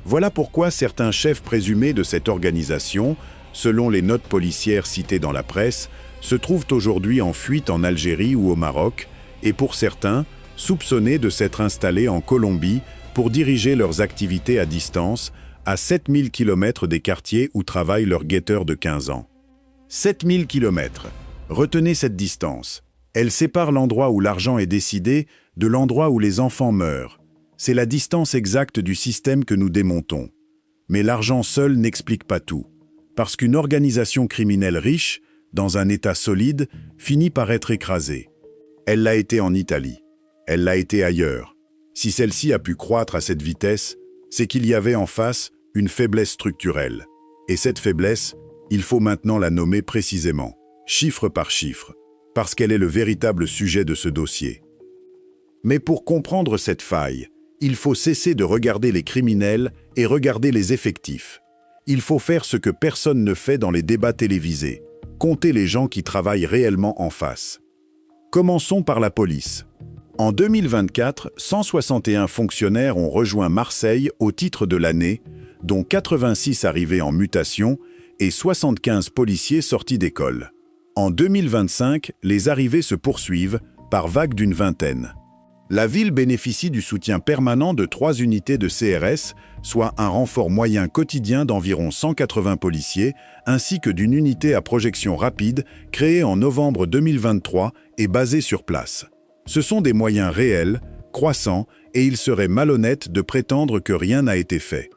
Voilà pourquoi certains chefs présumés de cette organisation, selon les notes policières citées dans la presse, se trouvent aujourd'hui en fuite en Algérie ou au Maroc, et pour certains, soupçonnés de s'être installés en Colombie pour diriger leurs activités à distance, à 7000 km des quartiers où travaille leur guetteur de 15 ans. 7000 km. Retenez cette distance. Elle sépare l'endroit où l'argent est décidé de l'endroit où les enfants meurent. C'est la distance exacte du système que nous démontons. Mais l'argent seul n'explique pas tout. Parce qu'une organisation criminelle riche, dans un état solide, finit par être écrasée. Elle l'a été en Italie. Elle l'a été ailleurs. Si celle-ci a pu croître à cette vitesse, c'est qu'il y avait en face une faiblesse structurelle. Et cette faiblesse, il faut maintenant la nommer précisément, chiffre par chiffre, parce qu'elle est le véritable sujet de ce dossier. Mais pour comprendre cette faille, il faut cesser de regarder les criminels et regarder les effectifs. Il faut faire ce que personne ne fait dans les débats télévisés, compter les gens qui travaillent réellement en face. Commençons par la police. En 2024, 161 fonctionnaires ont rejoint Marseille au titre de l'année, dont 86 arrivés en mutation et 75 policiers sortis d'école. En 2025, les arrivées se poursuivent par vagues d'une vingtaine. La ville bénéficie du soutien permanent de 3 unités de CRS, soit un renfort moyen quotidien d'environ 180 policiers, ainsi que d'une unité à projection rapide créée en novembre 2023 et basée sur place. Ce sont des moyens réels, croissants, et il serait malhonnête de prétendre que rien n'a été fait.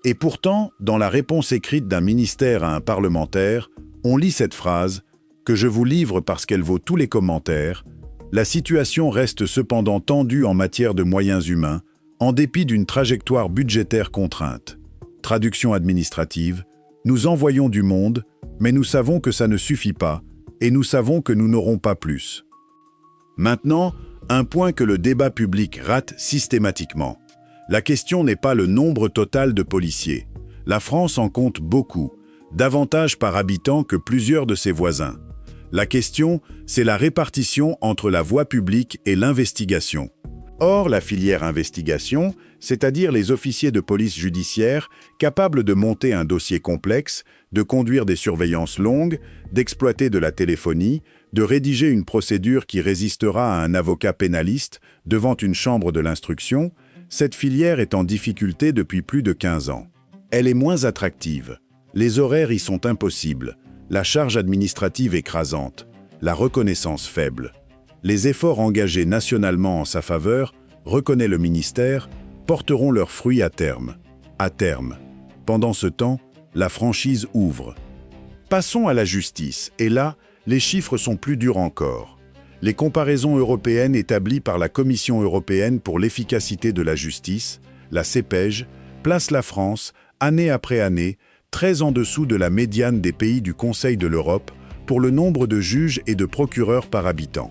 Et pourtant, dans la réponse écrite d'un ministère à un parlementaire, on lit cette phrase, que je vous livre parce qu'elle vaut tous les commentaires. La situation reste cependant tendue en matière de moyens humains, en dépit d'une trajectoire budgétaire contrainte. Traduction administrative, nous envoyons du monde, mais nous savons que ça ne suffit pas, et nous savons que nous n'aurons pas plus. Maintenant, un point que le débat public rate systématiquement. La question n'est pas le nombre total de policiers. La France en compte beaucoup, davantage par habitant que plusieurs de ses voisins. La question, c'est la répartition entre la voie publique et l'investigation. Or, la filière investigation, c'est-à-dire les officiers de police judiciaire capables de monter un dossier complexe, de conduire des surveillances longues, d'exploiter de la téléphonie, de rédiger une procédure qui résistera à un avocat pénaliste devant une chambre de l'instruction, cette filière est en difficulté depuis plus de 15 ans. Elle est moins attractive. Les horaires y sont impossibles. La charge administrative écrasante, la reconnaissance faible. Les efforts engagés nationalement en sa faveur, reconnaît le ministère, porteront leurs fruits à terme. À terme. Pendant ce temps, la franchise ouvre. Passons à la justice, et là, les chiffres sont plus durs encore. Les comparaisons européennes établies par la Commission européenne pour l'efficacité de la justice, la CEPEJ, placent la France, année après année, très en dessous de la médiane des pays du Conseil de l'Europe pour le nombre de juges et de procureurs par habitant.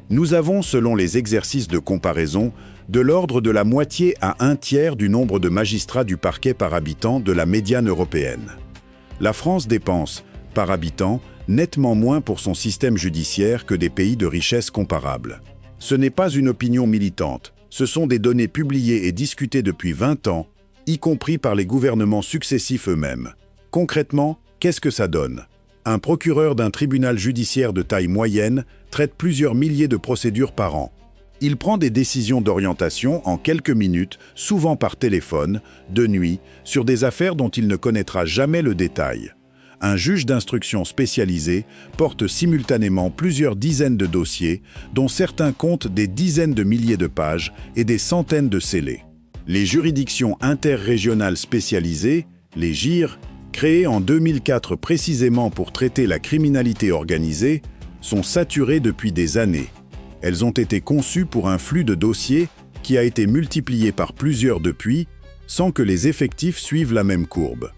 Nous avons, selon les exercices de comparaison, de l'ordre de la moitié à un tiers du nombre de magistrats du parquet par habitant de la médiane européenne. La France dépense, par habitant, nettement moins pour son système judiciaire que des pays de richesse comparables. Ce n'est pas une opinion militante, ce sont des données publiées et discutées depuis 20 ans, y compris par les gouvernements successifs eux-mêmes. Concrètement, qu'est-ce que ça donne ? Un procureur d'un tribunal judiciaire de taille moyenne traite plusieurs milliers de procédures par an. Il prend des décisions d'orientation en quelques minutes, souvent par téléphone, de nuit, sur des affaires dont il ne connaîtra jamais le détail. Un juge d'instruction spécialisé porte simultanément plusieurs dizaines de dossiers, dont certains comptent des dizaines de milliers de pages et des centaines de scellés. Les juridictions interrégionales spécialisées, les JIR, créées en 2004 précisément pour traiter la criminalité organisée, sont saturées depuis des années. Elles ont été conçues pour un flux de dossiers qui a été multiplié par plusieurs depuis, sans que les effectifs suivent la même courbe.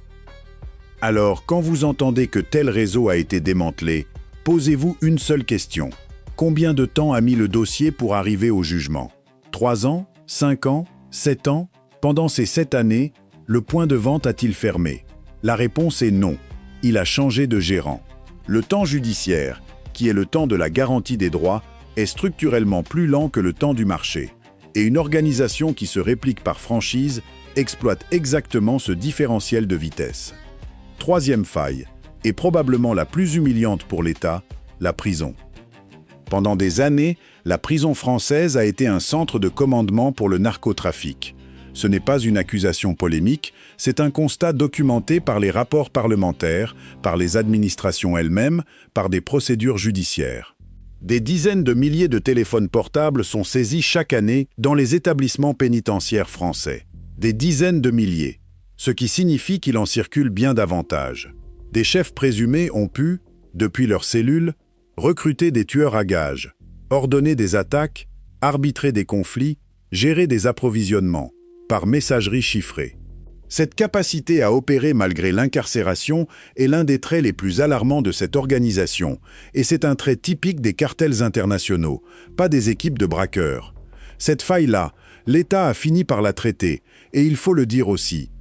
Alors, quand vous entendez que tel réseau a été démantelé, posez-vous une seule question. Combien de temps a mis le dossier pour arriver au jugement ? 3 ans ? 5 ans ? 7 ans ? Pendant ces 7 années, le point de vente a-t-il fermé ? La réponse est non. Il a changé de gérant. Le temps judiciaire, qui est le temps de la garantie des droits, est structurellement plus lent que le temps du marché. Et une organisation qui se réplique par franchise exploite exactement ce différentiel de vitesse. Troisième faille, et probablement la plus humiliante pour l'État, la prison. Pendant des années, la prison française a été un centre de commandement pour le narcotrafic. Ce n'est pas une accusation polémique, c'est un constat documenté par les rapports parlementaires, par les administrations elles-mêmes, par des procédures judiciaires. Des dizaines de milliers de téléphones portables sont saisis chaque année dans les établissements pénitentiaires français. Des dizaines de milliers, ce qui signifie qu'il en circule bien davantage. Des chefs présumés ont pu, depuis leurs cellules, recruter des tueurs à gages, ordonner des attaques, arbitrer des conflits, gérer des approvisionnements, par messagerie chiffrée. Cette capacité à opérer malgré l'incarcération est l'un des traits les plus alarmants de cette organisation, et c'est un trait typique des cartels internationaux, pas des équipes de braqueurs. Cette faille-là, l'État a fini par la traiter, et il faut le dire aussi.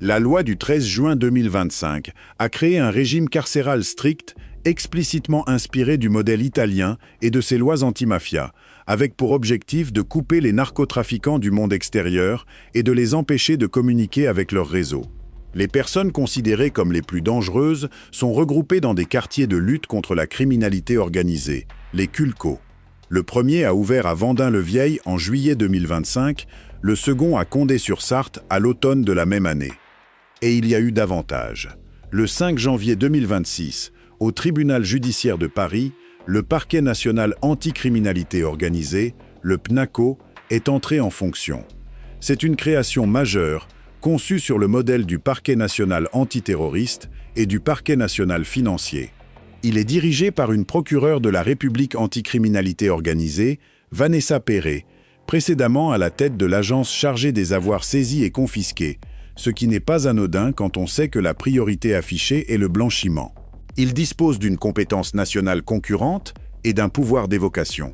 La loi du 13 juin 2025 a créé un régime carcéral strict, explicitement inspiré du modèle italien et de ses lois anti-mafia, avec pour objectif de couper les narcotrafiquants du monde extérieur et de les empêcher de communiquer avec leur réseau. Les personnes considérées comme les plus dangereuses sont regroupées dans des quartiers de lutte contre la criminalité organisée, les CULCO. Le premier a ouvert à Vendin-le-Vieil en juillet 2025, le second à Condé-sur-Sarthe à l'automne de la même année. Et il y a eu davantage. Le 5 janvier 2026, au tribunal judiciaire de Paris, le parquet national anticriminalité organisée, le PNACO, est entré en fonction. C'est une création majeure, conçue sur le modèle du parquet national antiterroriste et du parquet national financier. Il est dirigé par une procureure de la République anticriminalité organisée, Vanessa Perret, précédemment à la tête de l'agence chargée des avoirs saisis et confisqués, ce qui n'est pas anodin quand on sait que la priorité affichée est le blanchiment. Il dispose d'une compétence nationale concurrente et d'un pouvoir d'évocation.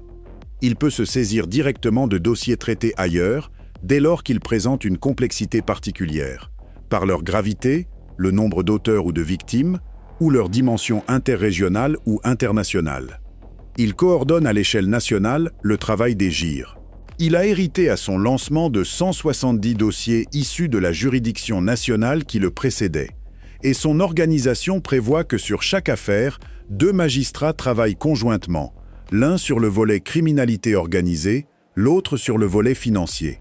Il peut se saisir directement de dossiers traités ailleurs, dès lors qu'ils présentent une complexité particulière, par leur gravité, le nombre d'auteurs ou de victimes, ou leur dimension interrégionale ou internationale. Il coordonne à l'échelle nationale le travail des JIR. Il a hérité à son lancement de 170 dossiers issus de la juridiction nationale qui le précédait. Et son organisation prévoit que sur chaque affaire, 2 magistrats travaillent conjointement, l'un sur le volet criminalité organisée, l'autre sur le volet financier.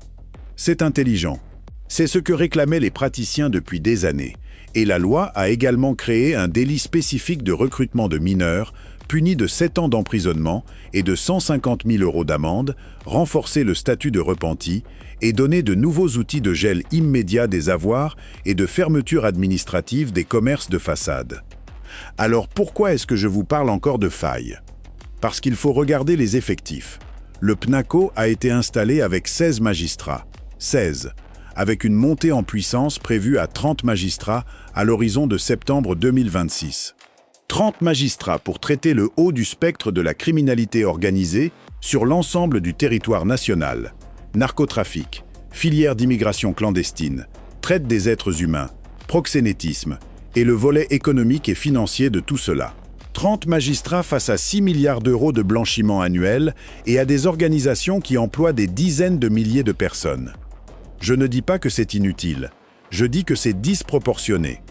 C'est intelligent. C'est ce que réclamaient les praticiens depuis des années. Et la loi a également créé un délit spécifique de recrutement de mineurs, puni de 7 ans d'emprisonnement et de 150 000 € d'amende, renforcé le statut de repenti et donné de nouveaux outils de gel immédiat des avoirs et de fermeture administrative des commerces de façade. Alors pourquoi est-ce que je vous parle encore de failles ? Parce qu'il faut regarder les effectifs. Le PNACO a été installé avec 16 magistrats. 16, avec une montée en puissance prévue à 30 magistrats à l'horizon de septembre 2026. 30 magistrats pour traiter le haut du spectre de la criminalité organisée sur l'ensemble du territoire national. Narcotrafic, filière d'immigration clandestine, traite des êtres humains, proxénétisme et le volet économique et financier de tout cela. 30 magistrats face à 6 milliards d'euros de blanchiment annuel et à des organisations qui emploient des dizaines de milliers de personnes. Je ne dis pas que c'est inutile, je dis que c'est disproportionné.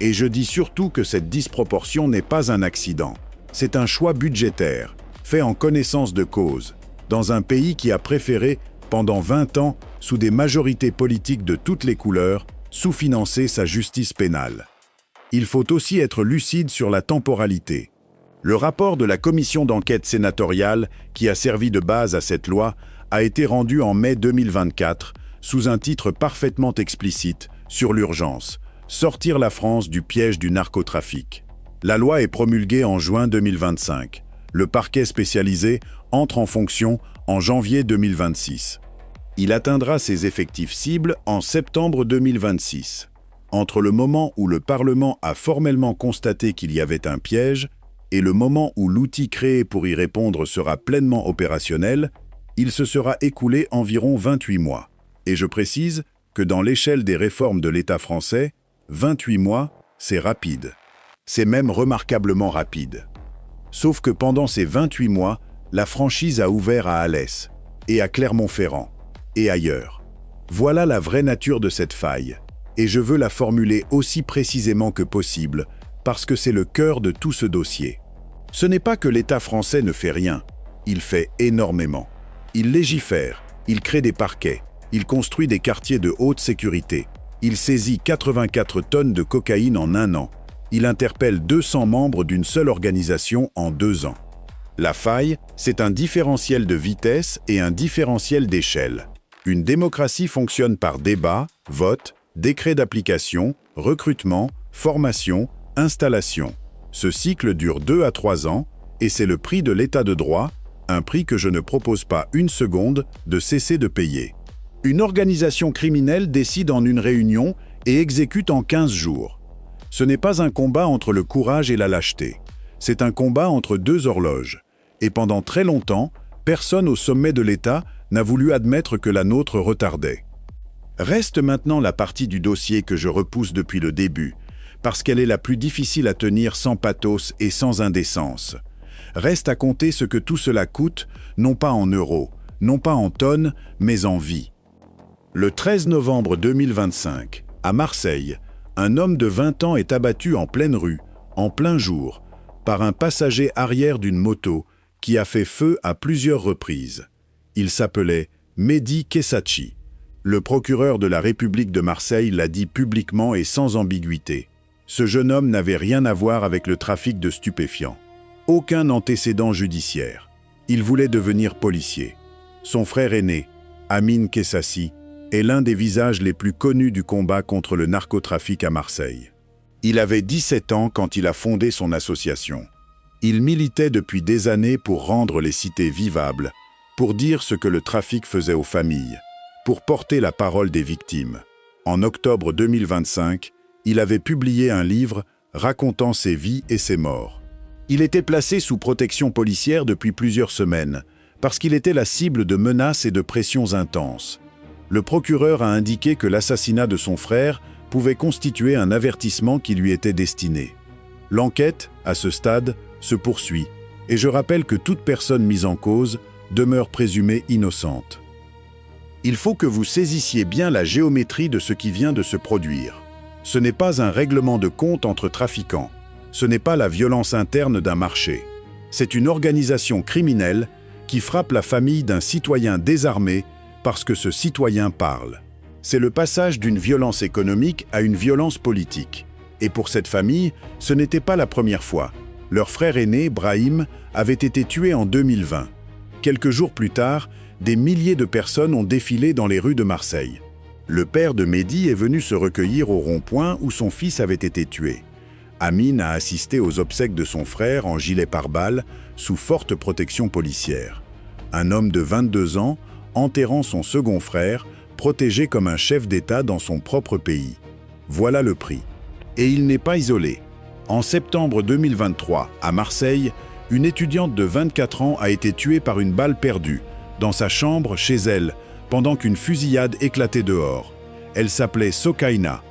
Et je dis surtout que cette disproportion n'est pas un accident. C'est un choix budgétaire, fait en connaissance de cause, dans un pays qui a préféré, pendant 20 ans, sous des majorités politiques de toutes les couleurs, sous-financer sa justice pénale. Il faut aussi être lucide sur la temporalité. Le rapport de la commission d'enquête sénatoriale, qui a servi de base à cette loi, a été rendu en mai 2024, sous un titre parfaitement explicite, sur l'urgence. Sortir la France du piège du narcotrafic. La loi est promulguée en juin 2025. Le parquet spécialisé entre en fonction en janvier 2026. Il atteindra ses effectifs cibles en septembre 2026. Entre le moment où le Parlement a formellement constaté qu'il y avait un piège et le moment où l'outil créé pour y répondre sera pleinement opérationnel, il se sera écoulé environ 28 mois. Et je précise que dans l'échelle des réformes de l'État français, 28 mois, c'est rapide. C'est même remarquablement rapide. Sauf que pendant ces 28 mois, la franchise a ouvert à Alès, et à Clermont-Ferrand, et ailleurs. Voilà la vraie nature de cette faille, et je veux la formuler aussi précisément que possible, parce que c'est le cœur de tout ce dossier. Ce n'est pas que l'État français ne fait rien, il fait énormément. Il légifère, il crée des parquets, il construit des quartiers de haute sécurité, il saisit 84 tonnes de cocaïne en 1 an. Il interpelle 200 membres d'une seule organisation en 2 ans. La faille, c'est un différentiel de vitesse et un différentiel d'échelle. Une démocratie fonctionne par débat, vote, décret d'application, recrutement, formation, installation. Ce cycle dure 2 à 3 ans et c'est le prix de l'état de droit, un prix que je ne propose pas une seconde de cesser de payer. Une organisation criminelle décide en une réunion et exécute en 15 jours. Ce n'est pas un combat entre le courage et la lâcheté. C'est un combat entre 2 horloges. Et pendant très longtemps, personne au sommet de l'État n'a voulu admettre que la nôtre retardait. Reste maintenant la partie du dossier que je repousse depuis le début, parce qu'elle est la plus difficile à tenir sans pathos et sans indécence. Reste à compter ce que tout cela coûte, non pas en euros, non pas en tonnes, mais en vie. Le 13 novembre 2025, à Marseille, un homme de 20 ans est abattu en pleine rue, en plein jour, par un passager arrière d'une moto qui a fait feu à plusieurs reprises. Il s'appelait Mehdi Kessachi. Le procureur de la République de Marseille l'a dit publiquement et sans ambiguïté. Ce jeune homme n'avait rien à voir avec le trafic de stupéfiants. Aucun antécédent judiciaire. Il voulait devenir policier. Son frère aîné, Amine Kessassi, est l'un des visages les plus connus du combat contre le narcotrafic à Marseille. Il avait 17 ans quand il a fondé son association. Il militait depuis des années pour rendre les cités vivables, pour dire ce que le trafic faisait aux familles, pour porter la parole des victimes. En octobre 2025, il avait publié un livre racontant ses vies et ses morts. Il était placé sous protection policière depuis plusieurs semaines, parce qu'il était la cible de menaces et de pressions intenses. Le procureur a indiqué que l'assassinat de son frère pouvait constituer un avertissement qui lui était destiné. L'enquête, à ce stade, se poursuit, et je rappelle que toute personne mise en cause demeure présumée innocente. Il faut que vous saisissiez bien la géométrie de ce qui vient de se produire. Ce n'est pas un règlement de compte entre trafiquants, ce n'est pas la violence interne d'un marché. C'est une organisation criminelle qui frappe la famille d'un citoyen désarmé parce que ce citoyen parle. C'est le passage d'une violence économique à une violence politique. Et pour cette famille, ce n'était pas la première fois. Leur frère aîné, Brahim, avait été tué en 2020. Quelques jours plus tard, des milliers de personnes ont défilé dans les rues de Marseille. Le père de Mehdi est venu se recueillir au rond-point où son fils avait été tué. Amine a assisté aux obsèques de son frère en gilet pare-balles, sous forte protection policière. Un homme de 22 ans, enterrant son second frère, protégé comme un chef d'État dans son propre pays. Voilà le prix. Et il n'est pas isolé. En septembre 2023, à Marseille, une étudiante de 24 ans a été tuée par une balle perdue, dans sa chambre, chez elle, pendant qu'une fusillade éclatait dehors. Elle s'appelait Sokaina.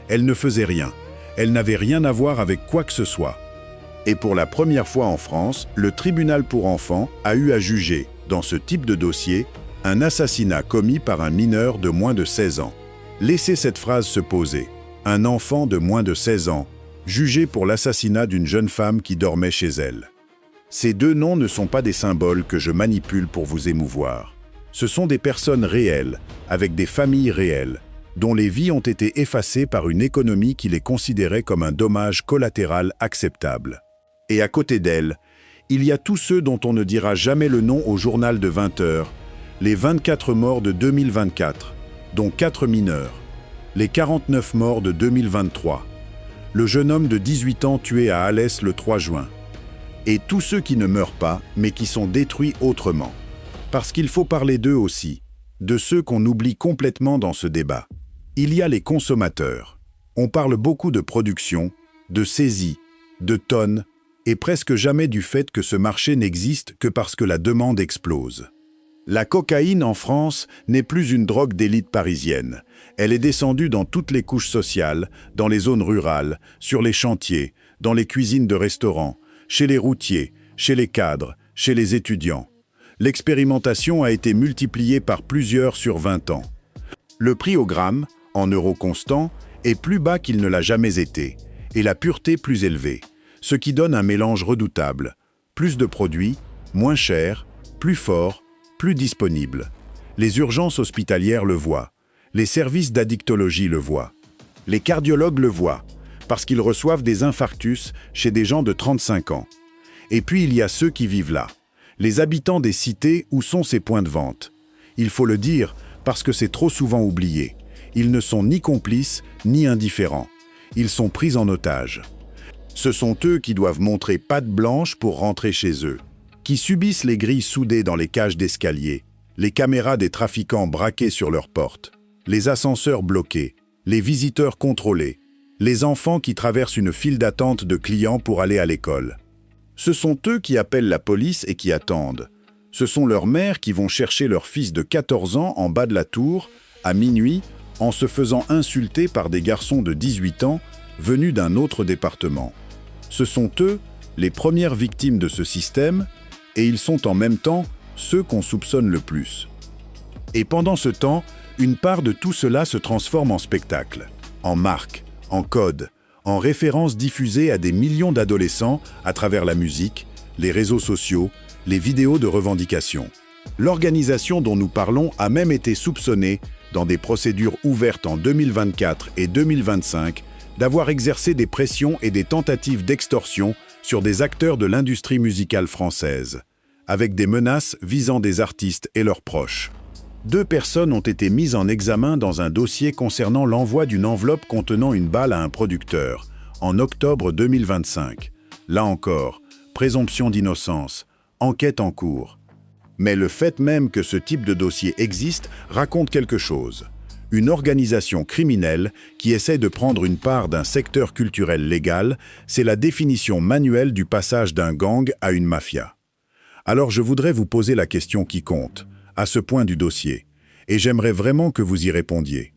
Elle ne faisait rien. Elle n'avait rien à voir avec quoi que ce soit. Et pour la première fois en France, le tribunal pour enfants a eu à juger, dans ce type de dossier, un assassinat commis par un mineur de moins de 16 ans. Laissez cette phrase se poser. Un enfant de moins de 16 ans, jugé pour l'assassinat d'une jeune femme qui dormait chez elle. Ces deux noms ne sont pas des symboles que je manipule pour vous émouvoir. Ce sont des personnes réelles, avec des familles réelles, dont les vies ont été effacées par une économie qui les considérait comme un dommage collatéral acceptable. Et à côté d'elles, il y a tous ceux dont on ne dira jamais le nom au journal de 20 heures, les 24 morts de 2024, dont 4 mineurs, les 49 morts de 2023, le jeune homme de 18 ans tué à Alès le 3 juin, et tous ceux qui ne meurent pas, mais qui sont détruits autrement. Parce qu'il faut parler d'eux aussi, de ceux qu'on oublie complètement dans ce débat. Il y a les consommateurs. On parle beaucoup de production, de saisie, de tonnes, et presque jamais du fait que ce marché n'existe que parce que la demande explose. La cocaïne en France n'est plus une drogue d'élite parisienne. Elle est descendue dans toutes les couches sociales, dans les zones rurales, sur les chantiers, dans les cuisines de restaurants, chez les routiers, chez les cadres, chez les étudiants. L'expérimentation a été multipliée par plusieurs sur 20 ans. Le prix au gramme, en euros constants, est plus bas qu'il ne l'a jamais été, et la pureté plus élevée, ce qui donne un mélange redoutable. Plus de produits, moins cher, plus fort, plus disponible. Les urgences hospitalières le voient, les services d'addictologie le voient, les cardiologues le voient, parce qu'ils reçoivent des infarctus chez des gens de 35 ans. Et puis il y a ceux qui vivent là, les habitants des cités où sont ces points de vente. Il faut le dire parce que c'est trop souvent oublié. Ils ne sont ni complices ni indifférents. Ils sont pris en otage. Ce sont eux qui doivent montrer patte blanche pour rentrer chez eux, qui subissent les grilles soudées dans les cages d'escalier, les caméras des trafiquants braquées sur leurs portes, les ascenseurs bloqués, les visiteurs contrôlés, les enfants qui traversent une file d'attente de clients pour aller à l'école. Ce sont eux qui appellent la police et qui attendent. Ce sont leurs mères qui vont chercher leur fils de 14 ans en bas de la tour, à minuit, en se faisant insulter par des garçons de 18 ans venus d'un autre département. Ce sont eux, les premières victimes de ce système, et ils sont en même temps ceux qu'on soupçonne le plus. Et pendant ce temps, une part de tout cela se transforme en spectacle, en marque, en code, en références diffusées à des millions d'adolescents à travers la musique, les réseaux sociaux, les vidéos de revendication. L'organisation dont nous parlons a même été soupçonnée, dans des procédures ouvertes en 2024 et 2025, d'avoir exercé des pressions et des tentatives d'extorsion sur des acteurs de l'industrie musicale française, avec des menaces visant des artistes et leurs proches. 2 personnes ont été mises en examen dans un dossier concernant l'envoi d'une enveloppe contenant une balle à un producteur, en octobre 2025. Là encore, présomption d'innocence, enquête en cours. Mais le fait même que ce type de dossier existe raconte quelque chose. Une organisation criminelle qui essaie de prendre une part d'un secteur culturel légal, c'est la définition manuelle du passage d'un gang à une mafia. Alors je voudrais vous poser la question qui compte, à ce point du dossier, et j'aimerais vraiment que vous y répondiez.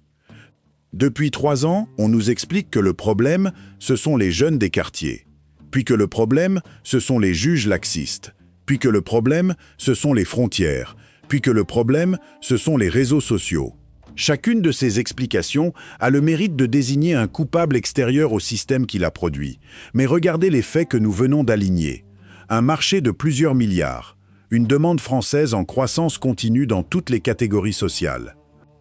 Depuis 3 ans, on nous explique que le problème, ce sont les jeunes des quartiers, puis que le problème, ce sont les juges laxistes, puis que le problème, ce sont les frontières, puis que le problème, ce sont les réseaux sociaux. Chacune de ces explications a le mérite de désigner un coupable extérieur au système qui l'a produit. Mais regardez les faits que nous venons d'aligner. Un marché de plusieurs milliards, une demande française en croissance continue dans toutes les catégories sociales.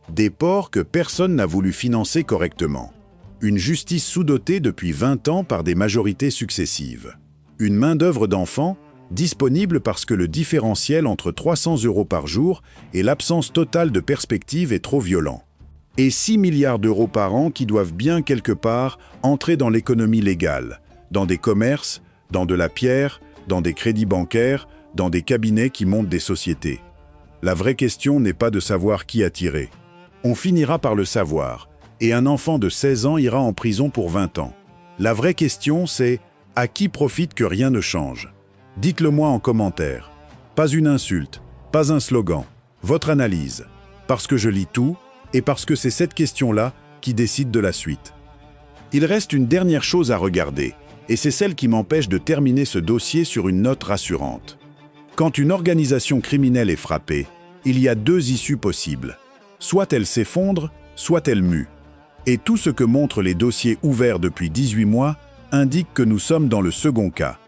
Des ports que personne n'a voulu financer correctement. Une justice sous-dotée depuis 20 ans par des majorités successives. Une main-d'œuvre d'enfants disponible parce que le différentiel entre 300 € par jour et l'absence totale de perspective est trop violent. Et 6 milliards d'euros par an qui doivent bien quelque part entrer dans l'économie légale, dans des commerces, dans de la pierre, dans des crédits bancaires, dans des cabinets qui montent des sociétés. La vraie question n'est pas de savoir qui a tiré. On finira par le savoir, et un enfant de 16 ans ira en prison pour 20 ans. La vraie question, c'est À qui profite que rien ne change? Dites-le moi en commentaire. Pas une insulte, pas un slogan. Votre analyse. Parce que je lis tout, et parce que c'est cette question-là qui décide de la suite. Il reste une dernière chose à regarder, et c'est celle qui m'empêche de terminer ce dossier sur une note rassurante. Quand une organisation criminelle est frappée, il y a deux issues possibles. Soit elle s'effondre, soit elle mue. Et tout ce que montrent les dossiers ouverts depuis 18 mois indique que nous sommes dans le second cas.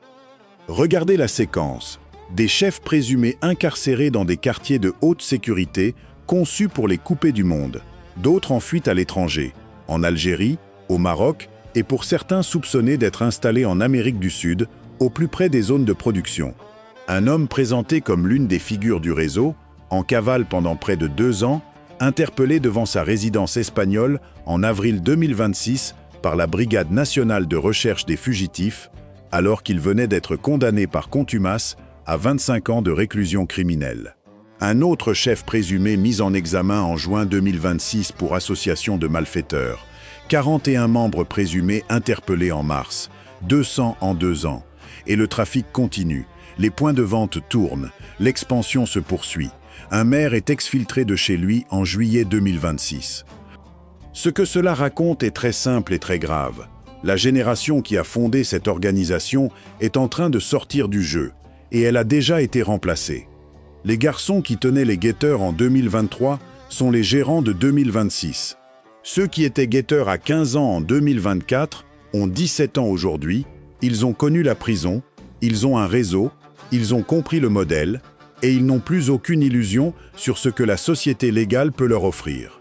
Regardez la séquence. Des chefs présumés incarcérés dans des quartiers de haute sécurité conçus pour les couper du monde. D'autres en fuite à l'étranger, en Algérie, au Maroc et pour certains soupçonnés d'être installés en Amérique du Sud, au plus près des zones de production. Un homme présenté comme l'une des figures du réseau, en cavale pendant près de 2 ans, interpellé devant sa résidence espagnole en avril 2026 par la Brigade nationale de recherche des fugitifs, alors qu'il venait d'être condamné par contumace à 25 ans de réclusion criminelle. Un autre chef présumé mis en examen en juin 2026 pour association de malfaiteurs. 41 membres présumés interpellés en mars. 200 en 2 ans. Et le trafic continue. Les points de vente tournent. L'expansion se poursuit. Un maire est exfiltré de chez lui en juillet 2026. Ce que cela raconte est très simple et très grave. La génération qui a fondé cette organisation est en train de sortir du jeu. Et elle a déjà été remplacée. Les garçons qui tenaient les guetteurs en 2023 sont les gérants de 2026. Ceux qui étaient guetteurs à 15 ans en 2024 ont 17 ans aujourd'hui, ils ont connu la prison, ils ont un réseau, ils ont compris le modèle, et ils n'ont plus aucune illusion sur ce que la société légale peut leur offrir.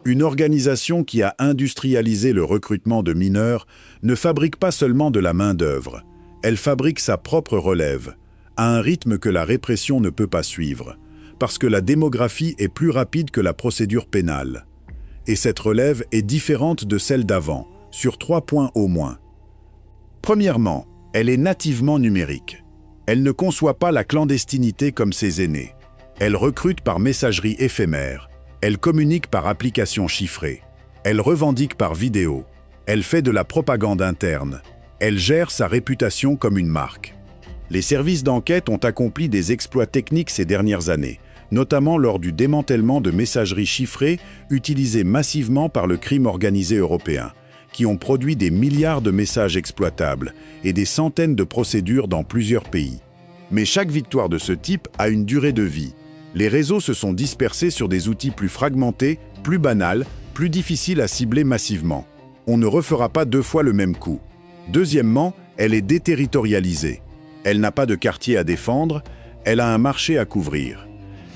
Une organisation qui a industrialisé le recrutement de mineurs ne fabrique pas seulement de la main-d'œuvre, elle fabrique sa propre relève, à un rythme que la répression ne peut pas suivre, parce que la démographie est plus rapide que la procédure pénale. Et cette relève est différente de celle d'avant, sur 3 points au moins. Premièrement, elle est nativement numérique. Elle ne conçoit pas la clandestinité comme ses aînés. Elle recrute par messagerie éphémère. Elle communique par application chiffrée. Elle revendique par vidéo. Elle fait de la propagande interne. Elle gère sa réputation comme une marque. Les services d'enquête ont accompli des exploits techniques ces dernières années, notamment lors du démantèlement de messageries chiffrées utilisées massivement par le crime organisé européen, qui ont produit des milliards de messages exploitables et des centaines de procédures dans plusieurs pays. Mais chaque victoire de ce type a une durée de vie. Les réseaux se sont dispersés sur des outils plus fragmentés, plus banals, plus difficiles à cibler massivement. On ne refera pas 2 fois le même coup. Deuxièmement, elle est déterritorialisée. Elle n'a pas de quartier à défendre, elle a un marché à couvrir.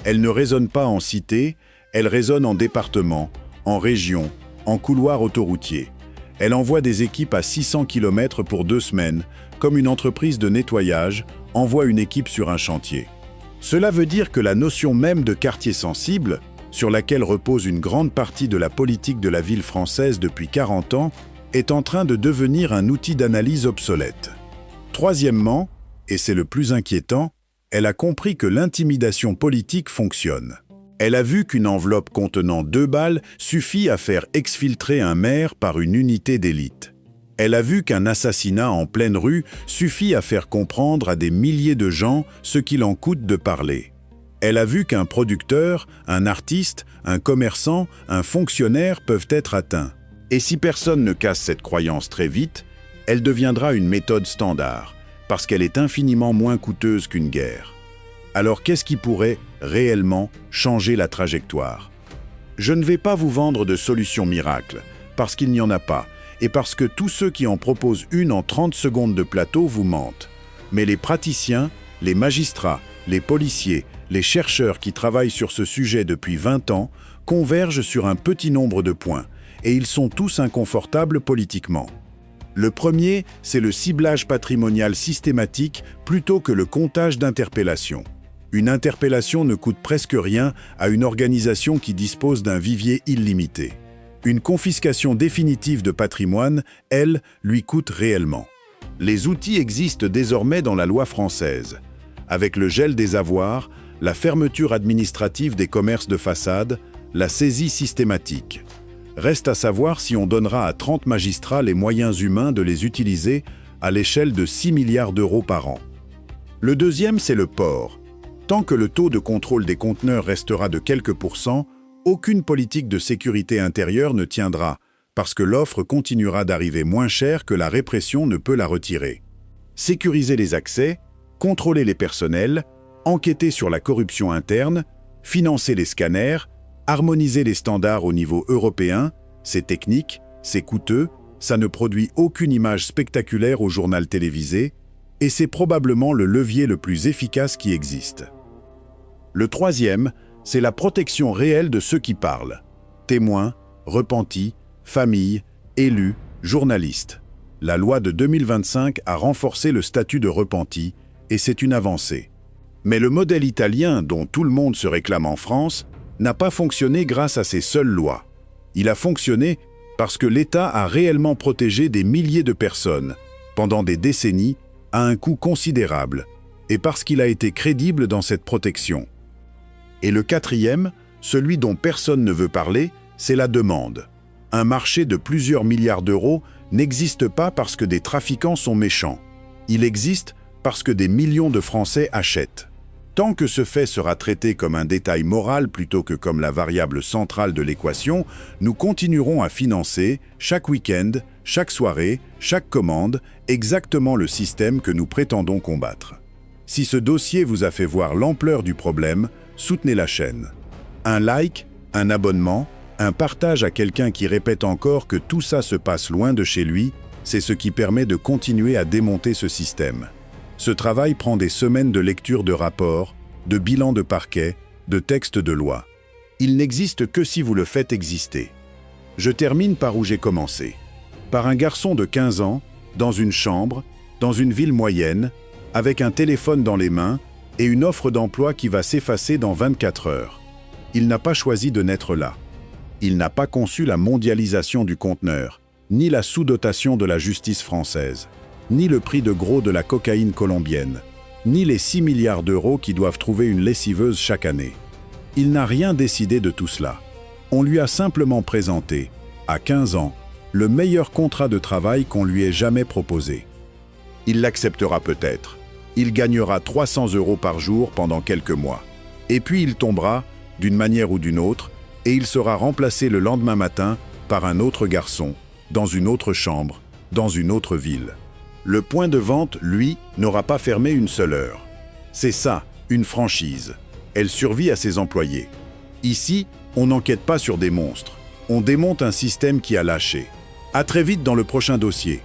Elle ne résonne pas en cité, elle résonne en département, en région, en couloir autoroutier. Elle envoie des équipes à 600 km pour 2 semaines, comme une entreprise de nettoyage envoie une équipe sur un chantier. Cela veut dire que la notion même de quartier sensible, sur laquelle repose une grande partie de la politique de la ville française depuis 40 ans, est en train de devenir un outil d'analyse obsolète. Troisièmement, et c'est le plus inquiétant, elle a compris que l'intimidation politique fonctionne. Elle a vu qu'une enveloppe contenant 2 balles suffit à faire exfiltrer un maire par une unité d'élite. Elle a vu qu'un assassinat en pleine rue suffit à faire comprendre à des milliers de gens ce qu'il en coûte de parler. Elle a vu qu'un producteur, un artiste, un commerçant, un fonctionnaire peuvent être atteints. Et si personne ne casse cette croyance très vite, elle deviendra une méthode standard, parce qu'elle est infiniment moins coûteuse qu'une guerre. Alors qu'est-ce qui pourrait, réellement, changer la trajectoire? Je ne vais pas vous vendre de solution miracle, parce qu'il n'y en a pas, et parce que tous ceux qui en proposent une en 30 secondes de plateau vous mentent. Mais les praticiens, les magistrats, les policiers, les chercheurs qui travaillent sur ce sujet depuis 20 ans convergent sur un petit nombre de points, et ils sont tous inconfortables politiquement. Le premier, c'est le ciblage patrimonial systématique plutôt que le comptage d'interpellations. Une interpellation ne coûte presque rien à une organisation qui dispose d'un vivier illimité. Une confiscation définitive de patrimoine, elle, lui coûte réellement. Les outils existent désormais dans la loi française, avec le gel des avoirs, la fermeture administrative des commerces de façade, la saisie systématique. Reste à savoir si on donnera à 30 magistrats les moyens humains de les utiliser à l'échelle de 6 milliards d'euros par an. Le deuxième, c'est le port. Tant que le taux de contrôle des conteneurs restera de quelques pourcents, aucune politique de sécurité intérieure ne tiendra, parce que l'offre continuera d'arriver moins chère que la répression ne peut la retirer. Sécuriser les accès, contrôler les personnels, enquêter sur la corruption interne, financer les scanners, harmoniser les standards au niveau européen, c'est technique, c'est coûteux, ça ne produit aucune image spectaculaire au journal télévisé, et c'est probablement le levier le plus efficace qui existe. Le troisième, c'est la protection réelle de ceux qui parlent. Témoins, repentis, familles, élus, journalistes. La loi de 2025 a renforcé le statut de repenti, et c'est une avancée. Mais le modèle italien, dont tout le monde se réclame en France, n'a pas fonctionné grâce à ces seules lois. Il a fonctionné parce que l'État a réellement protégé des milliers de personnes, pendant des décennies, à un coût considérable, et parce qu'il a été crédible dans cette protection. Et le quatrième, celui dont personne ne veut parler, c'est la demande. Un marché de plusieurs milliards d'euros n'existe pas parce que des trafiquants sont méchants. Il existe parce que des millions de Français achètent. Tant que ce fait sera traité comme un détail moral plutôt que comme la variable centrale de l'équation, nous continuerons à financer, chaque week-end, chaque soirée, chaque commande, exactement le système que nous prétendons combattre. Si ce dossier vous a fait voir l'ampleur du problème, soutenez la chaîne. Un like, un abonnement, un partage à quelqu'un qui répète encore que tout ça se passe loin de chez lui, c'est ce qui permet de continuer à démonter ce système. Ce travail prend des semaines de lecture de rapports, de bilans de parquet, de textes de loi. Il n'existe que si vous le faites exister. Je termine par où j'ai commencé. Par un garçon de 15 ans, dans une chambre, dans une ville moyenne, avec un téléphone dans les mains et une offre d'emploi qui va s'effacer dans 24 heures. Il n'a pas choisi de naître là. Il n'a pas conçu la mondialisation du conteneur, ni la sous-dotation de la justice française, ni le prix de gros de la cocaïne colombienne, ni les 6 milliards d'euros qui doivent trouver une lessiveuse chaque année. Il n'a rien décidé de tout cela. On lui a simplement présenté, à 15 ans, le meilleur contrat de travail qu'on lui ait jamais proposé. Il l'acceptera peut-être. Il gagnera 300 euros par jour pendant quelques mois. Et puis il tombera, d'une manière ou d'une autre, et il sera remplacé le lendemain matin par un autre garçon, dans une autre chambre, dans une autre ville. Le point de vente, lui, n'aura pas fermé une seule heure. C'est ça, une franchise. Elle survit à ses employés. Ici, on n'enquête pas sur des monstres. On démonte un système qui a lâché. À très vite dans le prochain dossier.